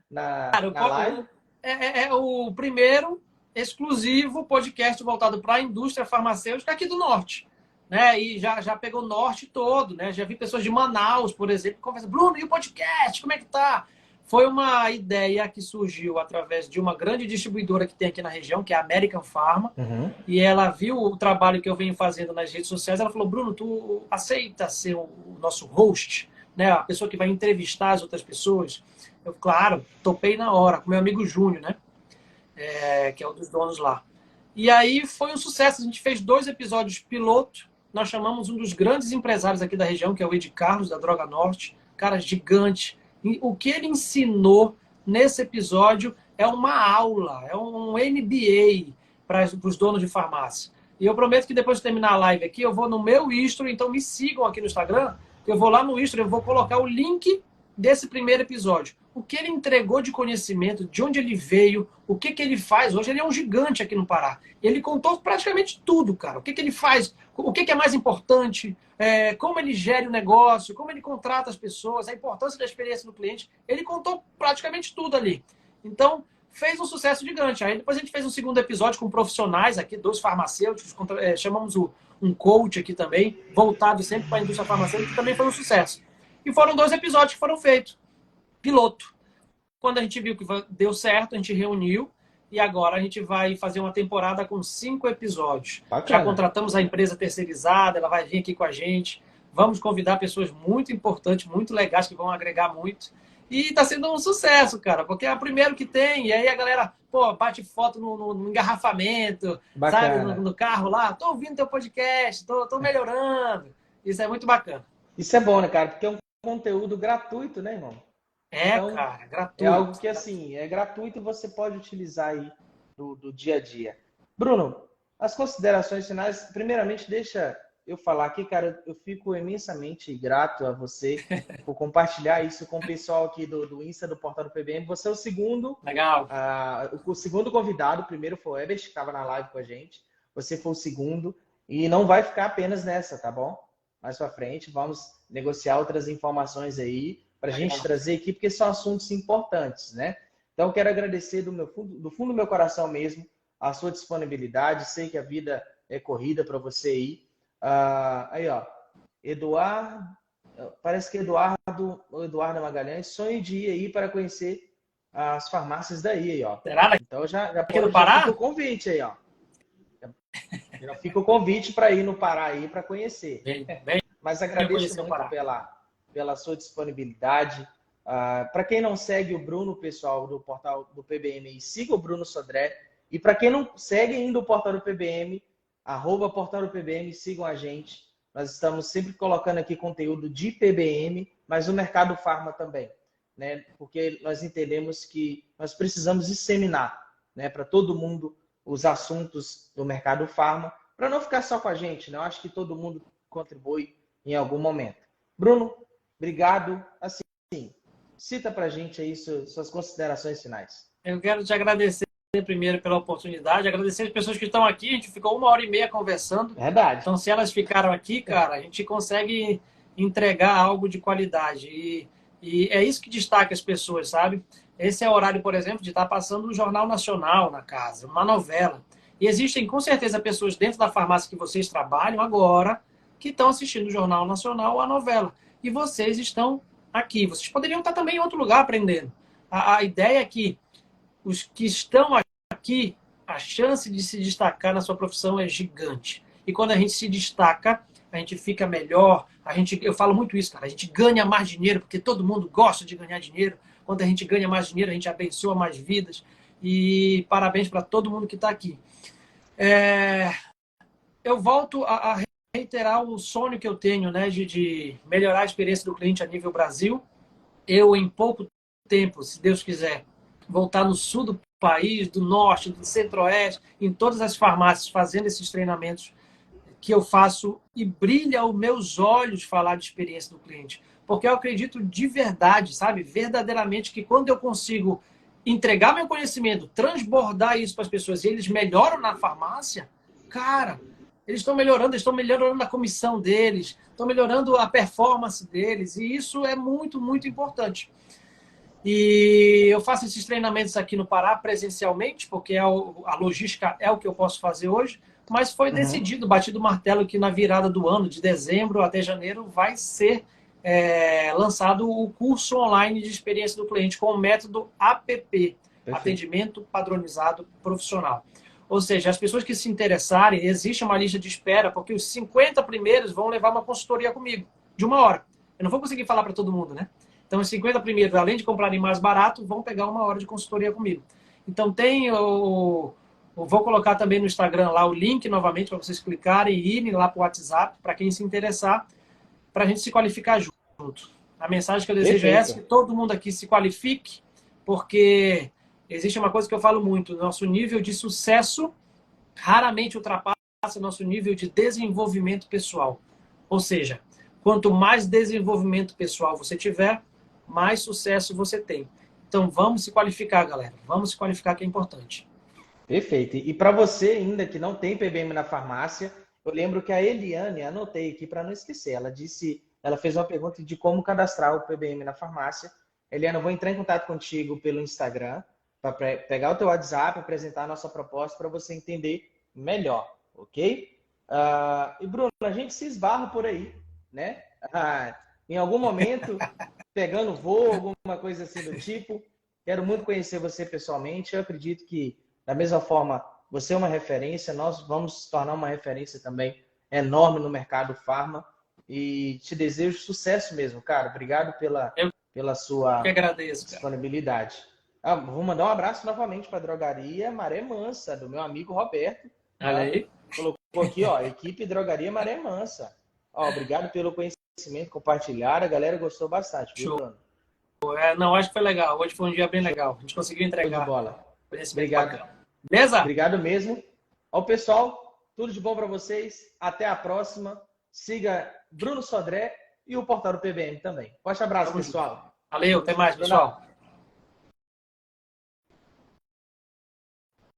na live. É o primeiro exclusivo podcast voltado para a indústria farmacêutica aqui do Norte. Né? E já pegou o Norte todo. Né? Já vi pessoas de Manaus, por exemplo, conversando. Bruno, e o podcast? Como é que tá? Foi uma ideia que surgiu através de uma grande distribuidora que tem aqui na região, que é a American Pharma. Uhum. E ela viu o trabalho que eu venho fazendo nas redes sociais. Ela falou, Bruno, tu aceita ser o nosso host? Né? A pessoa que vai entrevistar as outras pessoas. Eu, claro, topei na hora, com meu amigo Júnior, né? Que é um dos donos lá. E aí foi um sucesso. A gente fez 2 episódios piloto. Nós chamamos um dos grandes empresários aqui da região, que é o Ed Carlos, da Droga Norte. Cara gigante. E o que ele ensinou nesse episódio é uma aula, é um MBA para os donos de farmácia. E eu prometo que depois de terminar a live aqui, eu vou no meu History, então me sigam aqui no Instagram, eu vou lá no History, eu vou colocar o link desse primeiro episódio. O que ele entregou de conhecimento, de onde ele veio, o que ele faz. Hoje ele é um gigante aqui no Pará. Ele contou praticamente tudo, cara. O que ele faz, o que é mais importante, como ele gere o negócio, como ele contrata as pessoas, a importância da experiência do cliente. Ele contou praticamente tudo ali. Então, fez um sucesso gigante. Aí depois a gente fez um segundo episódio com profissionais aqui, 2 farmacêuticos, chamamos um coach aqui também, voltado sempre para a indústria farmacêutica, que também foi um sucesso. E foram 2 episódios que foram feitos. Piloto. Quando a gente viu que deu certo, a gente reuniu e agora a gente vai fazer uma temporada com 5 episódios. Bacana. Já contratamos a empresa terceirizada, ela vai vir aqui com a gente. Vamos convidar pessoas muito importantes, muito legais, que vão agregar muito. E está sendo um sucesso, cara, porque é o primeiro que tem. E aí a galera, pô, bate foto no engarrafamento, Bacana. sabe, no carro lá. Tô ouvindo teu podcast, tô melhorando. Isso é muito bacana. Isso é bom, né, cara? Porque é um conteúdo gratuito, né, irmão? Então, Cara, gratuito. é algo que, assim, é gratuito e você pode utilizar aí do dia a dia. Bruno, as considerações finais, primeiramente, deixa eu falar aqui, cara, eu fico imensamente grato a você por compartilhar isso com o pessoal aqui do Insta, do Portal do PBM. Você é o segundo. Legal. O segundo convidado, o primeiro foi o Ebert, que estava na live com a gente. Você foi o segundo. E não vai ficar apenas nessa, tá bom? Mais pra frente, vamos negociar outras informações aí para a gente trazer aqui, porque são assuntos importantes, né? Então, eu quero agradecer do fundo do meu coração mesmo a sua disponibilidade. Sei que a vida é corrida para você aí. Aí, ó, Eduardo, parece que Eduardo Magalhães, sonho de ir aí para conhecer as farmácias daí, ó. Será? Então, já Pará? fica o convite aí, ó. Já fica o convite para ir no Pará aí para conhecer. Bem, Mas agradeço muito pela sua disponibilidade. Para quem não segue o Bruno, pessoal, do portal do PBM, siga o Bruno Sodré. E para quem não segue ainda o portal do PBM, @portal do PBM, sigam a gente. Nós estamos sempre colocando aqui conteúdo de PBM, mas o mercado farma também, né? Porque nós entendemos que nós precisamos disseminar, né, para todo mundo os assuntos do mercado farma, para não ficar só com a gente, né? Eu acho que todo mundo contribui em algum momento. Bruno, obrigado. Assim, cita para a gente aí suas considerações finais. Eu quero te agradecer primeiro pela oportunidade, agradecer as pessoas que estão aqui. A gente ficou 1h30 conversando. Verdade. Então, se elas ficaram aqui, cara, a gente consegue entregar algo de qualidade. E é isso que destaca as pessoas, sabe? Esse é o horário, por exemplo, de estar passando um jornal nacional na casa, uma novela. E existem, com certeza, pessoas dentro da farmácia que vocês trabalham agora que estão assistindo o Jornal Nacional ou a novela. E vocês estão aqui. Vocês poderiam estar também em outro lugar aprendendo. A ideia é que os que estão aqui, a chance de se destacar na sua profissão é gigante. E quando a gente se destaca, a gente fica melhor. Eu falo muito isso, cara. A gente ganha mais dinheiro, porque todo mundo gosta de ganhar dinheiro. Quando a gente ganha mais dinheiro, a gente abençoa mais vidas. E parabéns para todo mundo que está aqui. Eu volto a reiterar o sonho que eu tenho, né, de melhorar a experiência do cliente a nível Brasil. Eu, em pouco tempo, se Deus quiser, voltar no sul do país, do norte, do centro-oeste, em todas as farmácias, fazendo esses treinamentos que eu faço, e brilha os meus olhos falar de experiência do cliente. Porque eu acredito de verdade, sabe, verdadeiramente, que quando eu consigo entregar meu conhecimento, transbordar isso para as pessoas e eles melhoram na farmácia, cara, eles estão melhorando a comissão deles, estão melhorando a performance deles, e isso é muito, muito importante. E eu faço esses treinamentos aqui no Pará presencialmente, porque a logística é o que eu posso fazer hoje, mas foi decidido, batido o martelo, que na virada do ano, de dezembro até janeiro, vai ser lançado o curso online de experiência do cliente com o método APP, Perfeito. Atendimento Padronizado Profissional. Ou seja, as pessoas que se interessarem, existe uma lista de espera, porque os 50 primeiros vão levar uma consultoria comigo, de 1 hora. Eu não vou conseguir falar para todo mundo, né? Então, os 50 primeiros, além de comprarem mais barato, vão pegar 1 hora de consultoria comigo. Então, vou colocar também no Instagram lá o link novamente para vocês clicarem e irem lá para o WhatsApp, para quem se interessar, para a gente se qualificar junto. A mensagem que eu desejo é essa, que todo mundo aqui se qualifique, porque existe uma coisa que eu falo muito, nosso nível de sucesso raramente ultrapassa nosso nível de desenvolvimento pessoal. Ou seja, quanto mais desenvolvimento pessoal você tiver, mais sucesso você tem. Então vamos se qualificar, galera. Vamos se qualificar, que é importante. Perfeito. E para você ainda que não tem PBM na farmácia, eu lembro que a Eliane, anotei aqui para não esquecer, ela fez uma pergunta de como cadastrar o PBM na farmácia. Eliane, eu vou entrar em contato contigo pelo Instagram para pegar o teu WhatsApp, apresentar a nossa proposta para você entender melhor, ok? E Bruno, a gente se esbarra por aí, né? Em algum momento, pegando voo, alguma coisa assim do tipo. Quero muito conhecer você pessoalmente. Eu acredito que, da mesma forma, você é uma referência, nós vamos se tornar uma referência também enorme no mercado farma. E te desejo sucesso mesmo, cara. Obrigado pela sua disponibilidade. Vou mandar um abraço novamente para a Drogaria Maré Mansa, do meu amigo Roberto. Olha aí. Colocou aqui, ó, equipe Drogaria Maré Mansa. Obrigado pelo conhecimento compartilhado. A galera gostou bastante, viu, Bruno? Não, acho que foi legal. Hoje foi um dia bem legal. A gente conseguiu entregar. Show de bola. Obrigado. Bacana. Beleza? Obrigado mesmo. Ao pessoal, tudo de bom para vocês. Até a próxima. Siga Bruno Sodré e o Portal do PBM também. Forte abraço, pessoal. Valeu, até mais, pessoal.